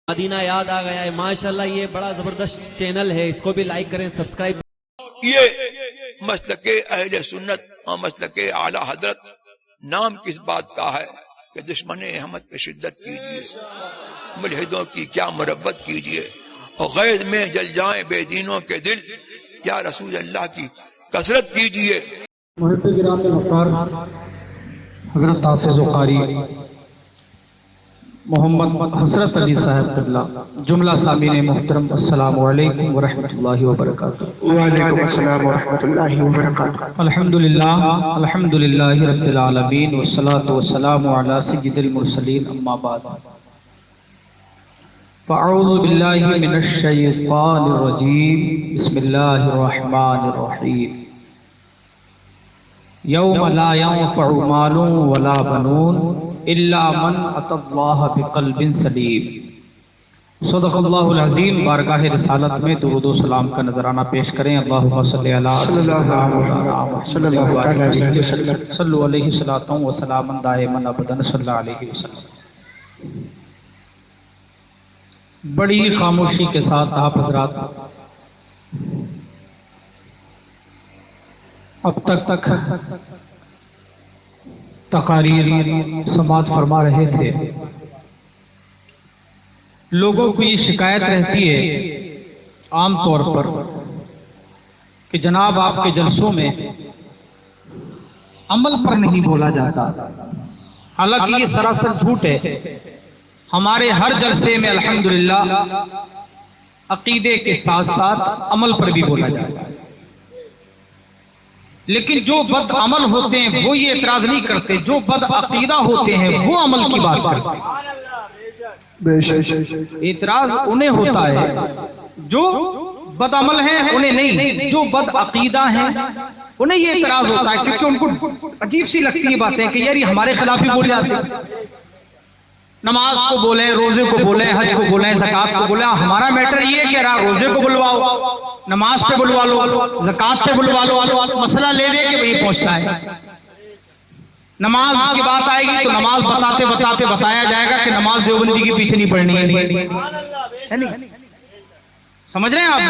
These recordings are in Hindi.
मदीना याद आ गया है। माशाल्लाह ये बड़ा जबरदस्त चैनल है, इसको भी लाइक करें, सब्सक्राइब। ये मसलके अहले सुन्नत और मसलके आला हजरत नाम किस बात का है कि दुश्मन अहमद पे शिद्दत कीजिए, मुल्हिदों की क्या मुरब्बत कीजिए और गैर में जल जाएं बेदीनों के दिल, या रसूल अल्लाह की कसरत कीजिए। मुहिब्बे गिराम मुख्तार हजरत हाफिज़ कारी मोहम्मद हसरत अली साहब क़िबला जुमला सामीन मुहतरम अस्सलामु अलैकुम व रहमतुल्लाहि व बरकातुहू। वालेकुम अस्सलाम व रहमतुल्लाहि व बरकातुहू। अल्हम्दुलिल्लाहि रब्बिल आलमीन वस्सलातु वस्सलामु अला सय्यिदिल मुरसलीन अम्मा बाद। फ़अऊज़ु बिल्लाहि मिनश शैतानिर रजीम बिस्मिल्लाहिर रहमानिर रहीम। यौम ला यंफ़उ मालुन वला बनून इल्ला मन अतल्लाह बिक़ल्बिन सलीम। सदक़ल्लाहुल अज़ीम। बारगाह रिसालत में दुरूद व सलाम का नजराना पेश करें। अल्लाहुम्मा सल्लि अला सल्लल्लाहु अलैहि वसल्लम व सलामन दाइमन अबदन सल्लल्लाहु अलैहि वसल्लम। बड़ी खामोशी के साथ आप हज़रात अब तक तकारीर समाअत फरमा रहे थे। लोगों को ये शिकायत रहती है आम तौर पर कि जनाब आपके जलसों में अमल पर नहीं बोला जाता। हालांकि ये सरासर झूठ है। हमारे हर जलसे में अल्हम्दुलिल्लाह अकीदे के साथ साथ अमल पर भी बोला जाता है। लेकिन जो बद अमल होते हैं वो ये एतराज नहीं करते, जो बद अकीदा होते हैं वो अमल की बात करते हैं। एतराज उन्हें होता है जो बद अमल है, उन्हें नहीं। जो बद अकीदा है उन्हें ये एतराज होता है, क्योंकि उनको अजीब सी लगती है बातें कि यार ये हमारे खिलाफ ही बोल जाते हैं। नमाज को बोले, रोजे को बोले, हज को बोले, ज़कात को बोले। हमारा मैटर ये है कि रोजे को बुलवाओ, नमाज पे बुलवा लो, ज़कात पे बुलवा लो, मसला ले दे के वही पहुंचता है। नमाज की बात आएगी तो नमाज बताते बताते बताया जाएगा कि नमाज देवबंदी के पीछे नहीं पढ़नी है नहीं। समझ रहे हैं आप?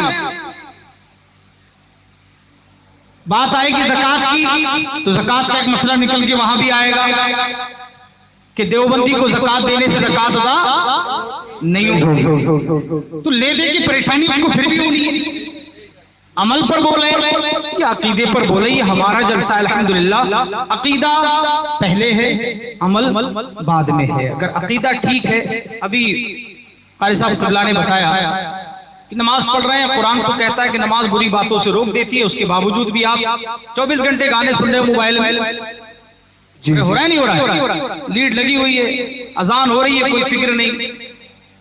बात आएगी ज़कात की तो ज़कात का एक मसला निकल के वहां भी आएगा कि देवबंदी को ज़कात देने से ज़कात अदा नहीं होगी। तो ले दे की परेशानी उसको फिर भी होनी है। अमल पर बोले या अकीदे पर बोले, ये हमारा जलसा अल्हम्दुलिल्लाह। अकीदा पहले है, अमल बाद में है। अगर अकीदा ठीक है, अभी कारी साहब क़िबला ने बताया कि नमाज पढ़ रहे हैं, कुरान तो कहता है कि नमाज बुरी बातों से रोक देती है, उसके बावजूद भी आप 24 घंटे गाने सुन रहे हो मोबाइल में। हो रहा है नहीं हो रहा है? लीड लगी हुई है, अजान हो रही है, कोई फिक्र नहीं।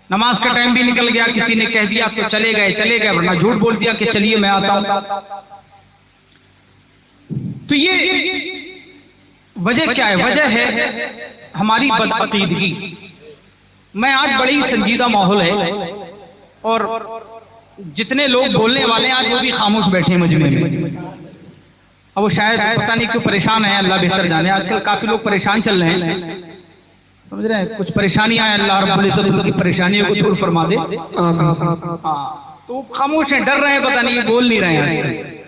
नमाज का टाइम भी निकल गया, किसी ने कह दिया तो चले गए, वरना झूठ बोल दिया कि चलिए मैं आता हूं। तो ये वजह क्या है? वजह है हमारी बदअकीदगी। मैं आज बड़ी संजीदा माहौल है और जितने लोग बोलने वाले हैं आज वो भी खामोश बैठे मजमे में। अब वो शायद पता नहीं क्यों परेशान है, अल्लाह बेहतर जाने। आजकल काफी लोग परेशान चल रहे हैं, समझ रहे हैं? कुछ परेशानियां हैं, अल्लाह रब्बुल इज्जत उनकी परेशानियों को दूर फरमा दे। हाँ, तो खामोश हैं, डर रहे हैं, पता नहीं बोल नहीं रहे हैं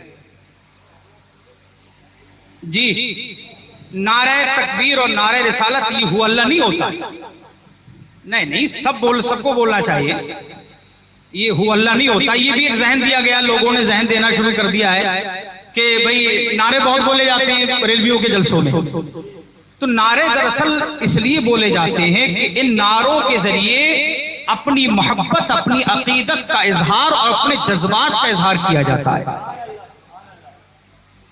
जी। नारे तकबीर और नारे रिसालत ये हुआ अल्लाह नहीं होता। नहीं, सबको बोलना चाहिए। ये हुआ अल्लाह नहीं होता। ये भी एक जहन दिया गया, लोगों ने जहन देना शुरू कर दिया है कि भाई नारे बहुत बोले जाते हैं रेलवियों के जलसों में। तो नारे दरअसल इसलिए बोले जाते हैं कि इन नारों के जरिए अपनी मोहब्बत, अपनी अकीदत का इजहार और अपने जज्बात का इजहार किया जाता है।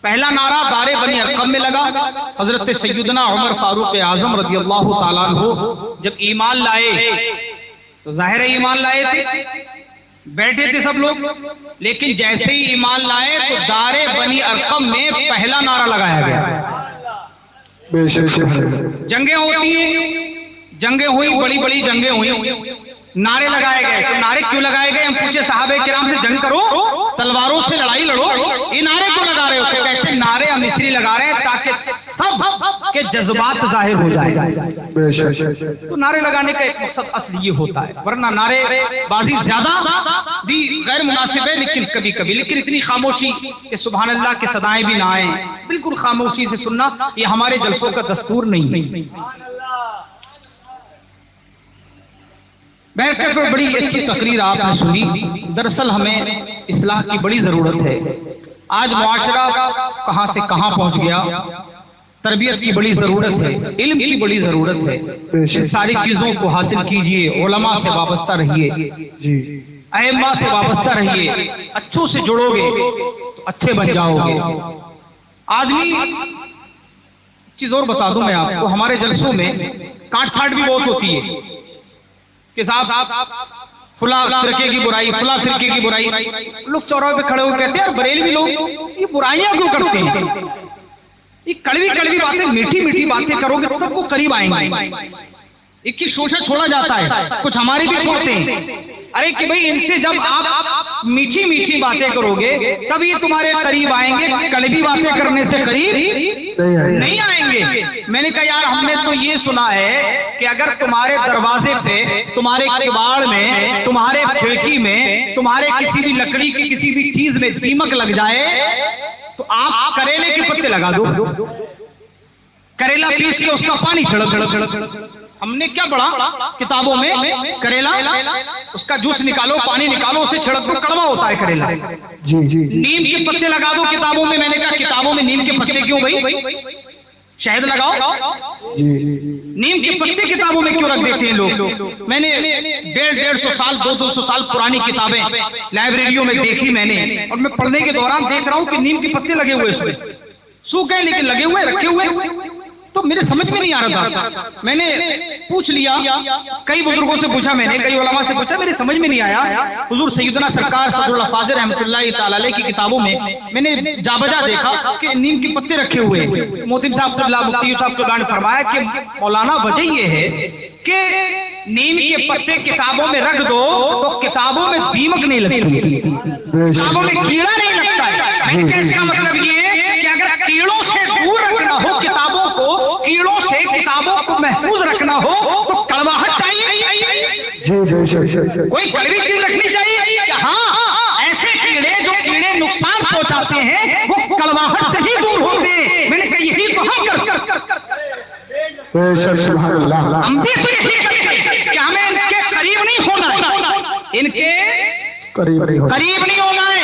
पहला नारा दारे बनी अरकम में लगा। हजरत सैयदना उमर फारूक आजम रज़ियल्लाहु ताला अन्हु जब ईमान लाए तो जाहिर है ईमान लाए थे, बैठे थे सब लोग। लेकिन जैसे ही ईमान लाए तो दारे बनी अरकम में पहला नारा लगाया गया। जंगें होती हैं, जंगें हुई, बड़ी बड़ी जंगें हुई, नारे लगाए गए। तो नारे क्यों लगाए गए? हम पूछे सहाबे किराम से, जंग करो, तलवारों से लड़ाई लड़ो, ये नारे क्यों लगा रहे होते? कहते नारे हम इसलिए लगा रहे हैं ताकि सब के जज्बात जाहिर हो जाए। बेशक तो नारे लगाने का एक मकसद असली ये होता है, वरना नारेबाजी ज्यादा भी गैर मुनासिब है, लेकिन कभी कभी, लेकिन इतनी खामोशी कि सुभान अल्लाह की सदाएं भी ना आए, बिल्कुल खामोशी से सुनना, ये हमारे जलसों का दस्तूर नहीं है। बैठकर पर बड़ी अच्छी तकरीर आपने सुनी। दरअसल हमें इस्लाह की बड़ी जरूरत है। आज मुआशरा कहां से कहां पहुंच गया, तरबियत की बड़ी जरूरत है, इल्म की बड़ी जरूरत है। इन सारी चीजों को हासिल कीजिए, उलमा से वाबस्ता रहिए, जी, अइम्मा से वाबस्ता रहिए, अच्छों से जुड़ोगे तो अच्छे बन जाओगे। आदमी, चीज और बता दूं मैं आपको, हमारे जलसों में काट छाट भी बहुत होती है कि साहब फुला फिरके की बुराई, फुला फिरके की बुराई। लोग चौराहे पे खड़े होकर कहते हैं यार बरेलवी लोग ये बुराइयां क्यों करते हैं, ये कड़वी कड़वी बातें, मीठी मीठी बातें करोगे तब वो करीब आएंगे। एक की शोषा छोड़ा जाता है, कुछ हमारी भी छोड़ते हैं। अरे कि भाई इनसे जब आप मीठी मीठी बातें करोगे तब ये तुम्हारे करीब आएंगे, कड़वी बातें करने से करीब नहीं आएंगे। मैंने कहा यार हमने तो ये सुना है कि अगर तुम्हारे दरवाजे पे, तुम्हारे किवाड़ में, तुम्हारे खिड़की में, तुम्हारे किसी भी लकड़ी की किसी भी चीज में दीमक लग जाए तो आप करेले के पत्ते लगा दो, करेला पीस के उसका पानी छिड़क। हमने क्या पढ़ा किताबों में, करेला उसका जूस निकालो, पानी निकालो, उसे छिड़क दो, कड़वा होता है करेला। जी जी, नीम के पत्ते लगा दो किताबों में। मैंने कहा किताबों में नीम के पत्ते क्यों भाई, शहद लगाओ। जी, नीम के पत्ते किताबों में क्यों रख देते हैं लोग। मैंने 150 साल 200 साल पुरानी किताबें लाइब्रेरियों में देखी मैंने, और मैं पढ़ने के दौरान देख रहा हूं कि नीम के पत्ते लगे हुए उसमें, सूख गए लेकिन लगे हुए, रखे हुए। तो मेरे समझ में नहीं आ रहा था। मैंने पूछ लिया, कई बुजुर्गों से पूछा, मैंने कई उलमा से पूछा, मेरे समझ में नहीं आया। हुजूर सैयदना सरकार सदरुल हफ़ाज़ रहमतुल्लाहि तआला अलैह की किताबों में मैंने जाबजा देखा कि नीम के पत्ते रखे हुए हैं। मोहतिम साहब मुफ्ती साहब को गान फरमाया कि मौलाना वजह ये है कि नीम के पत्ते किताबों में रख दो तो किताबों में दीमक नहीं लगती, किताबों में कीड़ा नहीं लगता है। इसका मतलब ये कि अगर कीड़ों से दूर रखना हो किताबों को, कीड़ों से किताबों को महफूज रखना हो तो कड़वाहट चाहिए। जी बेशक, कोई कड़वी चीज रखनी चाहिए। हाँ, ऐसे कीड़े जो कीड़े नुकसान पहुंचाते हैं वो कड़वाहट से ही दूर होते हैं। मैंने कहा यही तो हम कर बेशक, सुभान अल्लाह। हम भी तो यही करते हैं कि हमें इनके करीब नहीं होना है, इनके करीब नहीं होना है।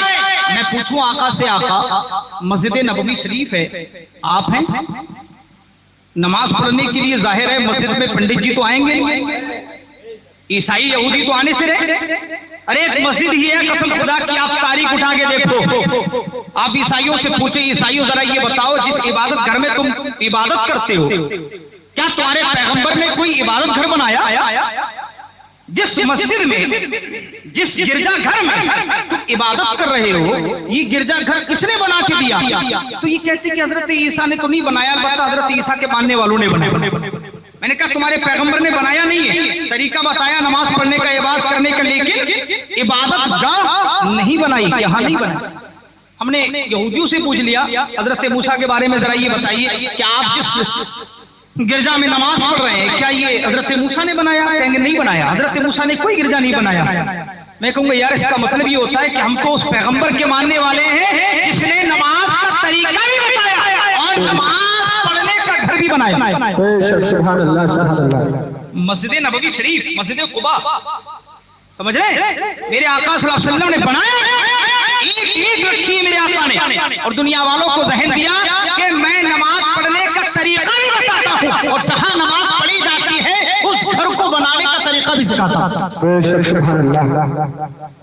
मैं पूछूं आका से, आका मस्जिद नबवी शरीफ है, आप हैं, नमाज पढ़ने के लिए जाहिर है मस्जिद में पंडित जी तो आएंगे, ईसाई यहूदी तो आने से रहे। अरे एक मस्जिद ही है, कसम खुदा की आप तारीख उठा के देखो, आप ईसाइयों से पूछे, ईसाइयों जरा ये बताओ जिस इबादत घर में तुम इबादत करते हो, क्या तुम्हारे पैगंबर ने कोई इबादत घर बनाया? जिस मस्जिद में, जिस गिरजा घर में तुम इबादत कर रहे हो, ये गिरजा घर किसने बना के दिया? तो ये कहते कि हजरत ईसा ने तो नहीं बनाया, अलबत्ता हजरत ईसा के मानने वालों ने बनाया। मैंने कहा तुम्हारे पैगंबर ने बनाया नहीं है, तरीका बताया नमाज पढ़ने का, इबादत करने का, लेकिन इबादत गाह नहीं बनाई, यहाँ नहीं बनाई। हमने यहूदियों से पूछ लिया हजरत मूसा के बारे में, जरा ये बताइए कि आप जिस गिरजा में नमाज पढ़ रहे हैं क्या ये हजरत मूसा ने बनाया? कहेंगे नहीं बनाया, हजरत मूसा ने कोई गिरजा नहीं बनाया। मैं कहूंगा यार इसका मतलब ये होता है कि हम तो उस पैगंबर के मानने वाले हैं जिसने नमाज का तरीका भी बताया और नमाज पढ़ने का घर भी बनाया। बेशक, सुभान अल्लाह, सुभान अल्लाह। मस्जिद नबवी शरीफ, मस्जिद कुबा, समझ रहे मेरे आका सल्लल्लाहु अलैहि वसल्लम ने बनाया, ईंट रखी मेरे आका ने, और दुनिया वालों को जहन दिया कि मैं नमाज पढ़ने का तरीका भी बताता हूं, और जहां नमाज पढ़ी जाती है उस घर को बनाने का तरीका भी सिखाता हूं। बेशक, सुभान अल्लाह।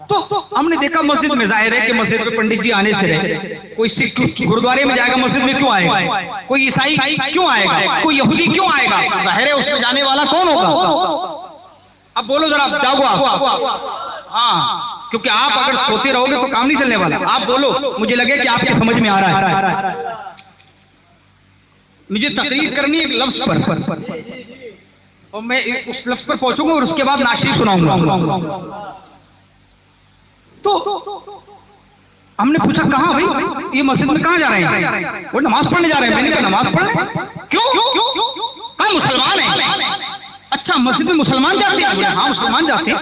तो हमने देखा मस्जिद में, जाहिर है कि मस्जिद में पंडित जी आने से रहे। कोई सिख गुरुद्वारे में जाएगा, मस्जिद में क्यों आएगा? कोई ईसाई क्यों आएगा? कोई यहूदी क्यों आएगा? जाहिर है उसमें जाने वाला कौन होगा? अब बोलो जरा, जाओ आप। हाँ, क्योंकि आप अगर सोते रहोगे तो काम नहीं चलने वाला। आप बोलो, मुझे लगे कि आपके समझ में आ रहा है। मुझे तकरीर करनी एक लफ्ज पर, और मैं उस लफ्ज पर पहुंचूंगा और उसके बाद नाशिर सुनाऊंगा। तो हमने पूछा कहाँ भाई, ये मस्जिद में कहाँ जा रहे हैं? वो नमाज पढ़ने जा रहे हैं। मैंने कहा नमाज पढ़े? क्यों? कहा मुसलमान है। अच्छा मस्जिद में मुसलमान जाते हैं? बोले हाँ मुसलमान जाते हैं।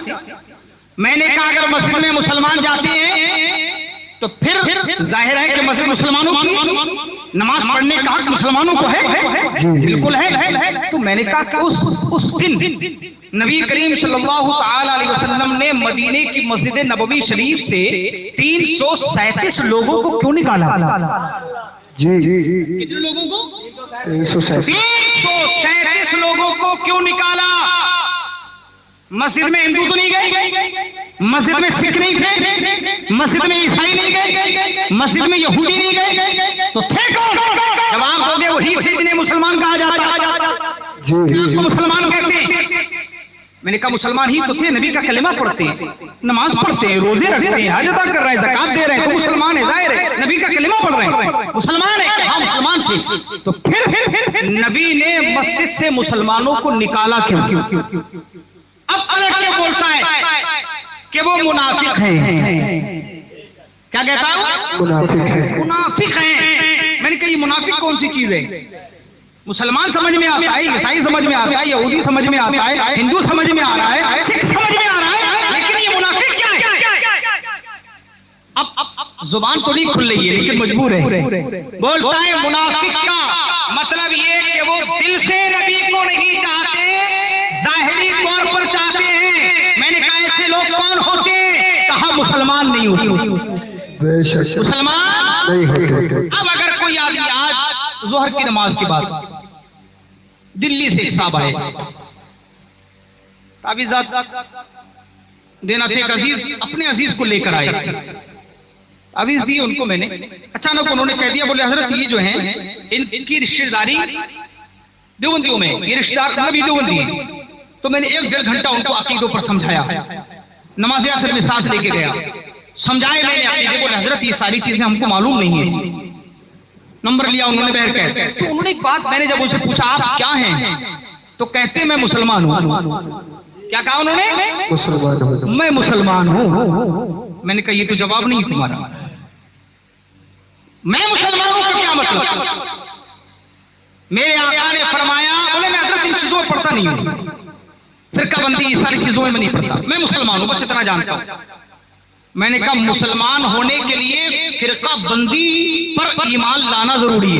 मैंने कहा अगर मस्जिद में मुसलमान जाते हैं तो फिर जाहिर है कि मस्जिद मुसलमानों की, नमाज पढ़ने का हक मुसलमानों को है। बिल्कुल है। तो मैंने कहा कि उस दिन नबी करीम सल्लल्लाहु अलैहि वसल्लम ने मदीने की मस्जिद नबवी शरीफ से 337 लोगों को क्यों निकाला? जी कितने लोगों को? 337 लोगों को क्यों निकाला? मस्जिद में हिंदू तो नहीं गए, मस्जिद में सिख नहीं गए, मस्जिद में ईसाई नहीं गए, मस्जिद में यहूदी नहीं गए, तो थे कौन? जवाब दोगे वही थे जिन्हें मुसलमान कहा जाता। जी मुसलमान कहते हैं। मैंने कहा मुसलमान ही तो थे, नबी का कलिमा पढ़ते हैं, नमाज पढ़ते हैं, रोजे रखते हैं, हज अदा कर रहे हैं, ज़कात दे रहे हैं, तो मुसलमान है, जाहिर है नबी का कलिमा पढ़ रहे हैं, मुसलमान है। हाँ मुसलमान थे। तो फिर नबी ने मस्जिद से मुसलमानों को निकाला क्यों? अब अलग के बोलता है कि वो मुनाफिक हैं। क्या कहता है? मुनाफिक हैं। मैंने कहा ये मुनाफिक कौन सी चीज है? मुसलमान समझ में आता है, ईसाई समझ में आता है, यहूदी समझ में आता है, हिंदू समझ में आ रहा है, सिख समझ में आ रहा है, लेकिन ये मुनाफिक क्या है? अब जुबान तो नहीं खुल रही है लेकिन मजबूर है। बोलता है मुनाफिक का मतलब ये कि वो दिल से नबी को नहीं चाहते, जाहिरी तौर पर चाहते हैं। मैंने कहा ऐसे लोग कौन होते हैं? कहा मुसलमान नहीं होते, मुसलमान नहीं होते। अब अगर कोई आदमी आज जोहर की नमाज के बाद दिल्ली से साहब आए, ताबीज़ात देना थे, अजीज अपने अजीज को लेकर आए थे, ताबीज़ दी उनको मैंने। अचानक उन्होंने कह दिया, बोले हजरत ये जो हैं इनकी रिश्तेदारी देवबंदियों में, ये रिश्तेदार भी देवबंदी है। तो मैंने 1-1.5 घंटा उनको अकीदों पर समझाया, नमाज़े असर में साथ लेके गया, समझाए मैंने अकीदे। बोले हजरत ये सारी चीजें हमको मालूम नहीं है। नंबर लिया उन्होंने बहर कह। तो उन्होंने एक बात, मैंने जब उनसे पूछा आप क्या हैं, तो कहते मैं मुसलमान हूं। क्या कहा उन्होंने? मुसलमान हूं। मैं मुसलमान हूं। मैंने कहा ये तो जवाब नहीं तुम्हारा। मैं मुसलमान हूं तो क्या मतलब? मेरे आका ने फरमाया, बोले मैं हजरत इन चीजों में पढ़ता नहीं हूं, फिरकाबंदी ये सारी चीजों में नहीं पढ़ता, मैं मुसलमान हूं, बस इतना जानता हूं। मैंने कहा मुसलमान होने के लिए फिरका बंदी पर ईमान लाना जरूरी है।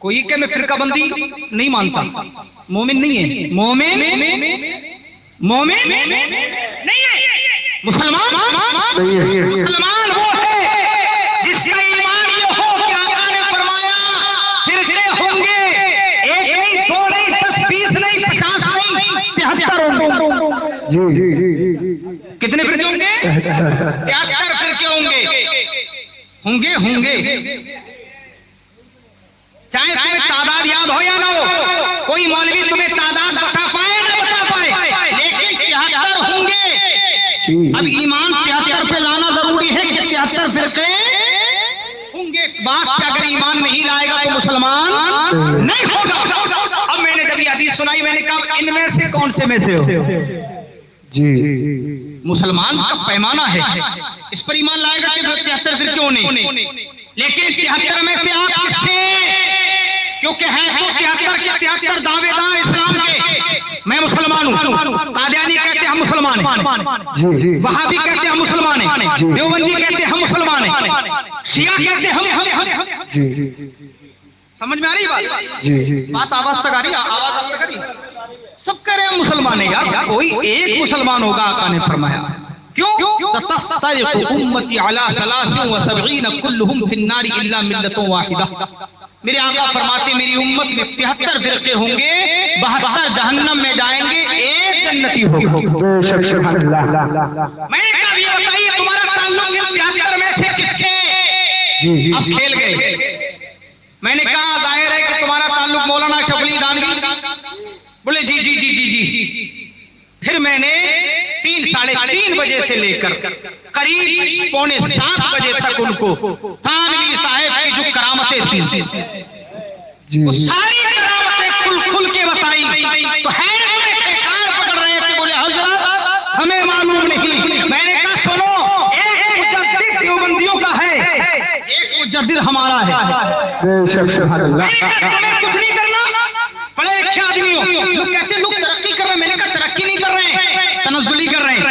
कोई के मैं फिरका बंदी नहीं मानता, मोमिन नहीं है, मोमिन नहीं है, मुसलमान मुसलमान वो है जिसका ईमान ये हो कि आका ने फरमाया फिरके होंगे, एक नहीं, दो नहीं, 10, 20 नहीं, 50 नहीं, 73 होंगे। कितने फिरके होंगे? 73 फिरके होंगे। चाहे तुम्हें तादाद याद हो या ना हो, कोई मौलवी तुम्हें तादाद बता पाए ना बता पाए, लेकिन 73 होंगे। अब ईमान 73 पे लाना जरूरी है कि 73 फिरके होंगे। बात कि अगर ईमान नहीं लाएगा तो मुसलमान नहीं होगा। अब मैंने जब ये हदीस सुनाई, मैंने कहा इनमें से कौन से में से हो? जी मुसलमान का पैमाना है, इस पर ईमान लाएगा कि 73 फिर क्यों नहीं, लेकिन 73 में से आप किससे? क्योंकि है तो 73 के 73 दावेदार इस्लाम के। मैं मुसलमान हूँ, कादियानी कहते हम मुसलमान हैं, वहाबी कहते हम मुसलमान हैं, देवबंदी कहते हम मुसलमान हैं, शिया कहते हम। समझ में आ रही बात? आवाज तक आ रही? आवाज तक आ रही? सब कह रहे हैं मुसलमान है यार, कोई एक मुसलमान होगा, आका ने फरमाया। क्यों? उम्मती अला 73 कुल्लुहुम फिन्नारी इल्ला मिल्लतुन वाहिदा। मेरे आका फरमाते मेरी उम्मत में 73 फिरके होंगे, 72 जहन्नम में जाएंगे, एक जन्नती होगा। मैंने कहा ये बताइए तुम्हारा ताल्लुक 73 में से किससे? अब खेल गए। मैंने कहा जाहिर है कि तुम्हारा ताल्लुक मौलाना शबली दानवी। बोले जी जी जी जी जी। फिर मैंने 3, 3:30 बजे से लेकर करीब 6:45 बजे तक उनको थानवी साहब की जो करामतें थी वो सारी करामतें खुल के बताई। तो हैरत में बेकार पकड़ रहे थे, बोले हजरत हमें मालूम नहीं। मैंने कहा सुनो, मुजद्दिद हमारा है। बेशक सुभान अल्लाह। तुम्हें कुछ नहीं करना, पढ़े लिखे आदमी हो। लोग कहते हैं लोग तरक्की कर रहे हैं, मैंने कहा तरक्की नहीं कर रहे हैं, तनज़्ज़ुली कर रहे हैं।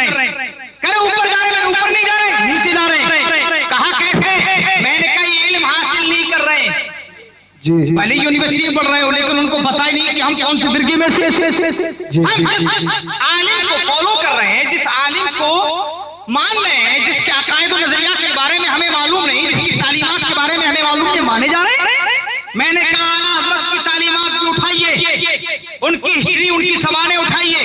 कह रहे ऊपर जा रहे हैं, ऊपर नहीं जा रहे, नीचे जा रहे हैं। कहा कैसे? मैंने कहा ये इल्म हासिल नहीं कर रहे हैं। जी पहले यूनिवर्सिटी में पढ़ रहे हो, लेकिन उनको पता ही नहीं कि हम कौन सी फिरकी में से जी आलिम को फॉलो कर रहे हैं, जिस आलिम को मान रहे हैं, जिसके अकायद और नजरिया के बारे में हमें मालूम नहीं, जिसकी तालीमात के बारे में हमें मालूम नहीं, माने जा रहे हैं। मैंने कहा आला हज़रत की तालीमात भी उठाइए, उनकी हिस्ट्री, उनकी सवानें उठाइए,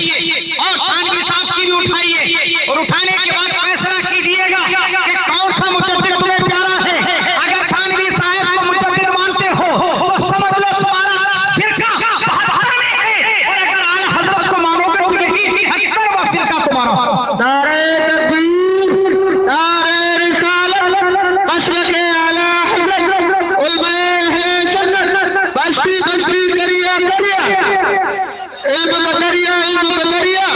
और थानवी साहब की भी उठाइए, और उठाने के बाद फैसला कीजिएगा कि कौन सा मुजद्दिद तुम्हें प्यारा है। अगर थानवी साहब को मुजद्दिद मानते हो तो समझ लो तुम्हारा फिरका बहादुर में है, और अगर आला हज़रत को मानोगे तो यही 73वां फिरका तुम्हारा। नारे तकबीर, नारे रिसालत, मसलके आला हज़रत, उलमाए अहले सुन्नत, बस्ती बस्ती करिया करिया, इल्म का करिया, इल्म का करिया,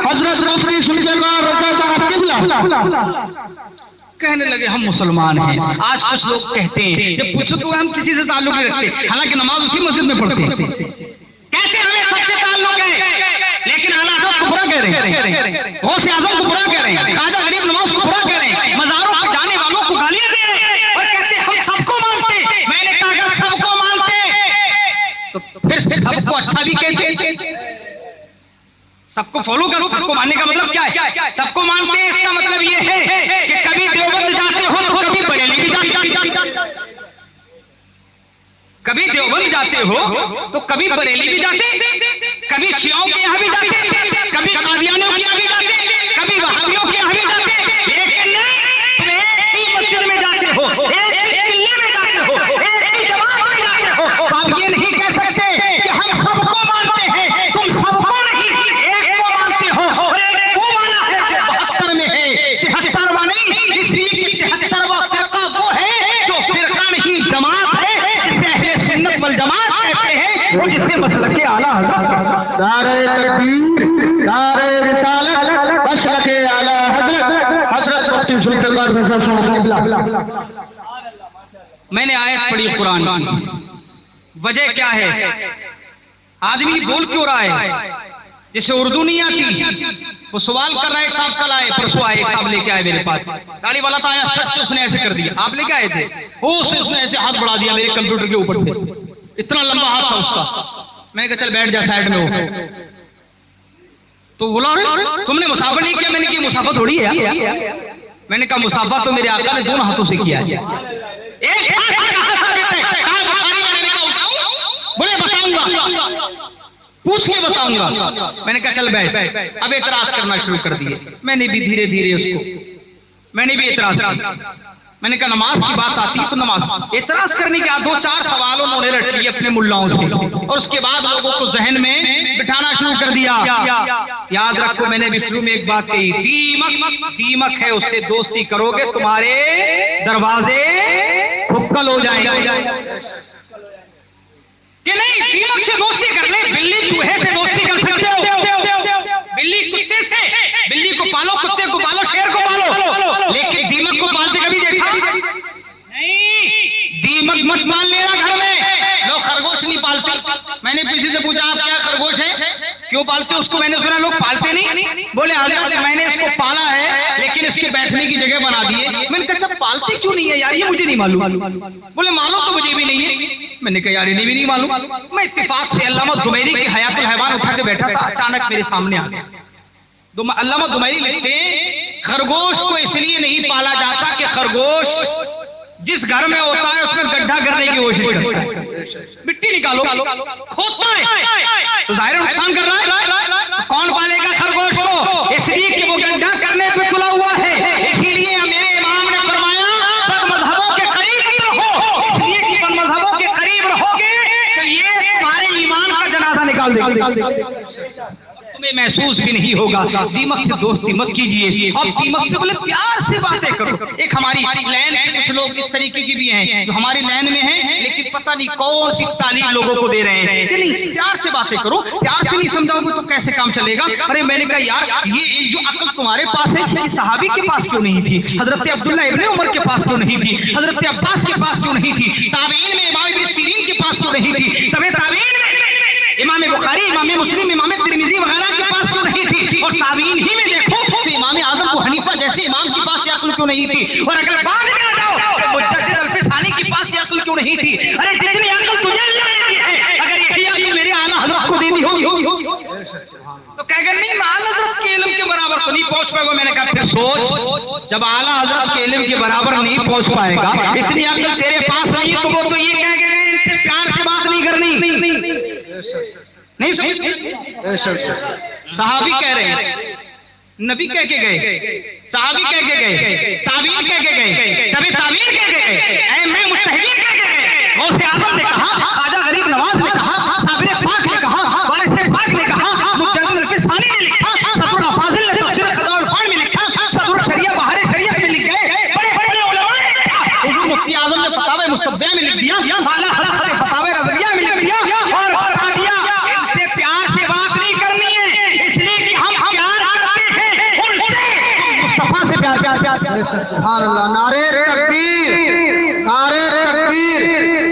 हज़रत मुफ्ती सुल्तान रज़ा साहब किबला। कहने लगे हम मुसलमान हैं। आज कुछ लोग कहते हैं, जब पूछो तो हम किसी से ताल्लुक नहीं रखते, हालांकि नमाज उसी मस्जिद में पढ़ते हैं। कहते हैं हमें सबसे ताल्लुक है, लेकिन आला हज़रत को बुरा कह रहे हैं, गौसे आज़म को बुरा कह रहे हैं, ख्वाजा गरीब नवाज को बुरा कह रहे हैं, मज़ारों पर जाने वालों को गालियां दे रहे हैं, और कहते हैं हम सबको मानते हैं। मैंने कहा अगर सबको मानते तो फिर सबको अच्छा भी कहते, सबको फॉलो करो। सबको मानने का मतलब क्या है? सबको मानते हैं, इसका मतलब ये है कि कभी देवबंद जाते हो तो कभी बरेली भी जाते, कभी देवबंद जाते हो तो कभी बरेली भी जाते, कभी शियाओं के यहाँ भी जाते, कभी कादियानियों के यहाँ भी जाते, कभी वहाबियों के यहाँ भी जाते, लेकिन तुम एक ही मस्जिद में जाते हो, एक ही किले में जाते हो, एक ही जमात में जाते हो। तो आप ये नहीं कह सकते कि हम सबको मानते हैं, तुम सबको नहीं, एक को मानते हो, और एक वो वाला है जो 72 में है, 73वां नहीं, इसलिए कि 73वां फिरका वो है जो फिरका नहीं, जमात है, जिसे अहले सुन्नत वल जमात कहते हैं, और जिसे मसलके आला हज़रत। नारे तकबीर, नारे रिसालत, मसलके आला हज़रत, हज़रत मुफ्ती सुल्तान रज़ा साहब किबला। मैंने आयत पढ़ी कुरान की, वजह क्या है? आदमी बोल क्यों रहा है? जिसे उर्दू नहीं आती वो सवाल कर रहा है। साहब कल आए, परसों आए, साहब लेके आए मेरे पास, गाड़ी वाला था आया, सच से उसने ऐसे कर दिया। आप लेके आए थे, उसने ऐसे हाथ बढ़ा दिया मेरे कंप्यूटर के ऊपर से, इतना लंबा हाथ था उसका। मैंने कहा चल बैठ जा साइड में हो। तो बोला अरे तुमने मुसाफा नहीं किया। मैंने कहा मुसाफा थोड़ी है यार। मैंने कहा मुसाफा तो मेरे आका ने दोनों हाथों से किया है। एक बोले बताऊंगा, पूछ के बताऊंगा। मैंने कहा चल बैठ। अब एतराज करना शुरू कर दिए। मैंने भी धीरे धीरे उसको, मैंने भी एतराज किया। मैंने कहा नमाज की बात आती है तो नमाज, एतराज करने के बाद 2-4 सवाल उन्होंने रख लिए अपने मुल्लाओं से, और उसके बाद लोगों को जहन में बिठाना शुरू कर दिया। याद रखो मैंने भी शुरू में एक बात कही, दीमक है, उससे दोस्ती करोगे तुम्हारे दरवाजे खुक्कल हो जाएंगे कि नहीं। दीमक से दोस्ती कर ले, बिल्ली चूहे से दोस्ती कर सकते हो, बिल्ली कुत्ते से, बिल्ली को पालो, कुत्ते को पालो, शेर को पालो, लेकिन दीमक को पालते कभी देखा नहीं। दीमक मत पाल लेना घर में। लोग खरगोश नहीं पालते। मैंने किसी से पूछा आप क्या खरगोश है, क्यों पालते उसको? मैंने सुना लोग पालते नहीं। बोले हज़रत मैंने इसको पाला है, लेकिन इसके बैठने की जगह बना दी है। मैंने कहा अच्छा पालते क्यों नहीं है यार, ये मुझे नहीं मालूम। बोले मालूम तो मुझे भी नहीं है। मैंने कहा यार इन्हें भी नहीं मालूम। मैं इत्तेफाक से अल्लामा दुमैरी की हयातुल हैवान उठा के बैठा था, अचानक मेरे सामने आ गया। अल्लामा दुमैरी लिखते हैं खरगोश को इसलिए नहीं पाला जाता कि खरगोश जिस घर में होता है उसमें गड्ढा करने की कोशिश करता है, मिट्टी निकालो, खोदता है तो जाहिर नुकसान कर रहा है। तो कौन पालेगा खरगोश को? इसलिए कि वो गड्ढा करने पे तुला हुआ है। इसीलिए मेरे इमाम ने फरमाया बदमज़हबों के करीब रहो, इसलिए कि बदमज़हबों के करीब रहोगे तो ये तुम्हारे ईमान का जनाजा निकाल देगा। तुम्हें महसूस भी नहीं होगा। दीमक से दोस्ती मत कीजिए और दीमक से बोले प्यार से बातें करो। एक हमारी लाइन के कुछ लोग इस तरीके की भी हैं जो हमारी लाइन में हैं लेकिन पता नहीं कौन सी तालीम लोगों को दे रहे हैं कि नहीं प्यार से बातें करो, प्यार से नहीं समझाओगे तो कैसे काम चलेगा। अरे मैंने कहा यार ये जो अक्ल तुम्हारे पास है सहाबी के पास क्यों नहीं थी, हजरत अब्दुल्लाह इब्ने उमर के पास क्यों नहीं थी, हजरत अब्बास के पास क्यों नहीं थी, ताबीन में इमाम इब्न सीरीन के पास क्यों नहीं थी, तबे ताबीन में इमाम बुखारी, इमाम मुस्लिम, इमाम तिरमिजी वगैरह के पास क्यों नहीं थी, और ताबीन ही में देखो तो इमाम आजम अबू हनीफा जैसे इमाम के पास ये अक्ल क्यों नहीं थी, और अगर बाद में आ जाओ तो मुज्तहिद अल-फिसानी के पास ये अक्ल क्यों नहीं थी। अरे जितनी अक्ल तुझे है अगर यही अक्ल मेरे आला हजरत को दे दी होगी तो कहेगा नहीं मैं आला हजरत के इल्म के बराबर तो नहीं पहुंच पाएगा। मैंने कहा फिर सोच जब आला हजरत के इल्म के बराबर नहीं पहुंच पाएगा, इतनी अक्ल तेरे पास नहीं तो वो तो ये कह गए इनसे प्यार से बात नहीं करनी। नहीं सहाबी कह रहे हैं, नबी कह के गए, सहाबी कह के गए, ताबीन कह के गए, तबे ताबीन कह के गए, ऐम्मे मुज्तहिदीन कह के गए, गौसे आजम ने कहा, ख्वाजा गरीब नवाज ने कहा, साबिर पाक ने कहा, वारिस पाक ने कहा, मुज्तहिद अल-फिसानी ने लिखा, सदरुल फाजिल ने तफसीर खदाउल फान में लिखा, सदरुल शरिया बहार शरियत में लिख गए, बड़े-बड़े उलमा ने लिखा, हुजूर मुफ्ती आजम ने फतावा मुस्तबिया में लिख दिया, आला हजरत ने फतावा रज़विया में लिख दिया और बता दिया इनसे प्यार से बात नहीं करनी है, इसलिए कि हम प्यार करते हैं उनसे, मुस्तफा से प्यार। सुभान अल्लाह। नारे तकबीर, नारे तकबीर,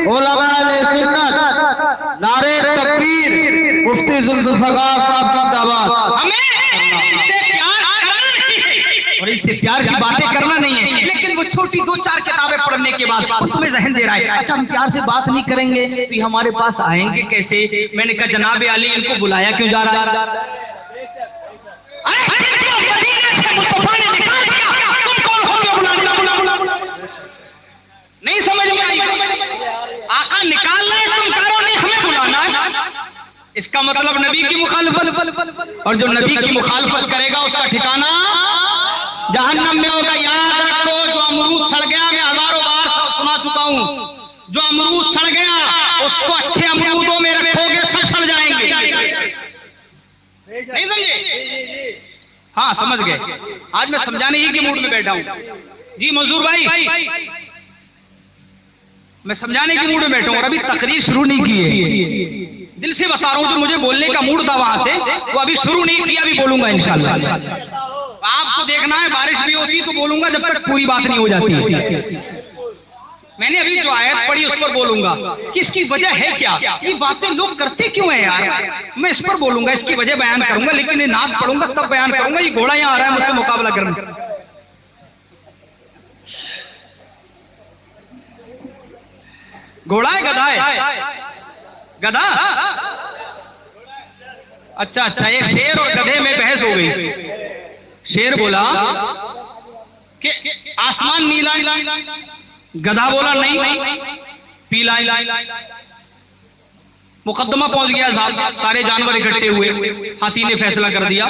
उलमाए सुन्नत, नारे तकबीर, मुफ्ती जुल्फकार साहब जिंदाबाद। हमें इससे प्यार करना नहीं है और इससे प्यार की बातें करना नहीं है, लेकिन वो छोटी 2-4 किताबें पढ़ने के बाद तुम्हें जहन दे रहा है अच्छा हम प्यार से बात नहीं करेंगे तो ये हमारे पास आएंगे कैसे। मैंने कहा जनाब अली इनको बुलाया क्यों जा रहा है, नहीं समझ में आई, आका निकाल रहे तुम करो नहीं हमें बुलाना है, इसका मतलब नबी की मुखालफत, और जो नबी की मुखालफत करेगा उसका ठिकाना जहन्नम में होगा। याद रखो जो अमरूद सड़ गया, मैं हजारों बार सुना चुका हूं, जो अमरूद सड़ गया उसको अच्छे अमरूदों में रखोगे सब सड़ जाएंगे, नहीं समझे। हाँ समझ गए, आज मैं समझाने ही के मूड में बैठा हूं। जी मंजूर भाई मैं समझाने के मूड में बैठा हूं और अभी तकरीर शुरू नहीं की है, दिल से बता रहा हूं जो मुझे बोलने का मूड था वहां से वो अभी शुरू नहीं किया, अभी बोलूंगा इंशाल्लाह। आपको देखना है बारिश भी होती तो बोलूंगा जब तक पूरी बात नहीं हो जाती। मैंने अभी जो आयत पढ़ी उस पर बोलूंगा कि इसकी वजह है क्या, ये बातें लोग करते क्यों है यार, मैं इस पर बोलूंगा, इसकी वजह बयान करूंगा, लेकिन ये नात पढ़ूंगा तब बयान करूंगा। ये घोड़ा यहाँ आ रहा है मुझसे मुकाबला करने, घोड़ा है गधा है, गधा, अच्छा अच्छा, एक शेर और गधे में बहस हो गई। शेर बोला कि आसमान नीला, गधा बोला नहीं पीला। मुकदमा पहुंच गया साहब, सारे जानवर इकट्ठे हुए, हाथी ने फैसला कर दिया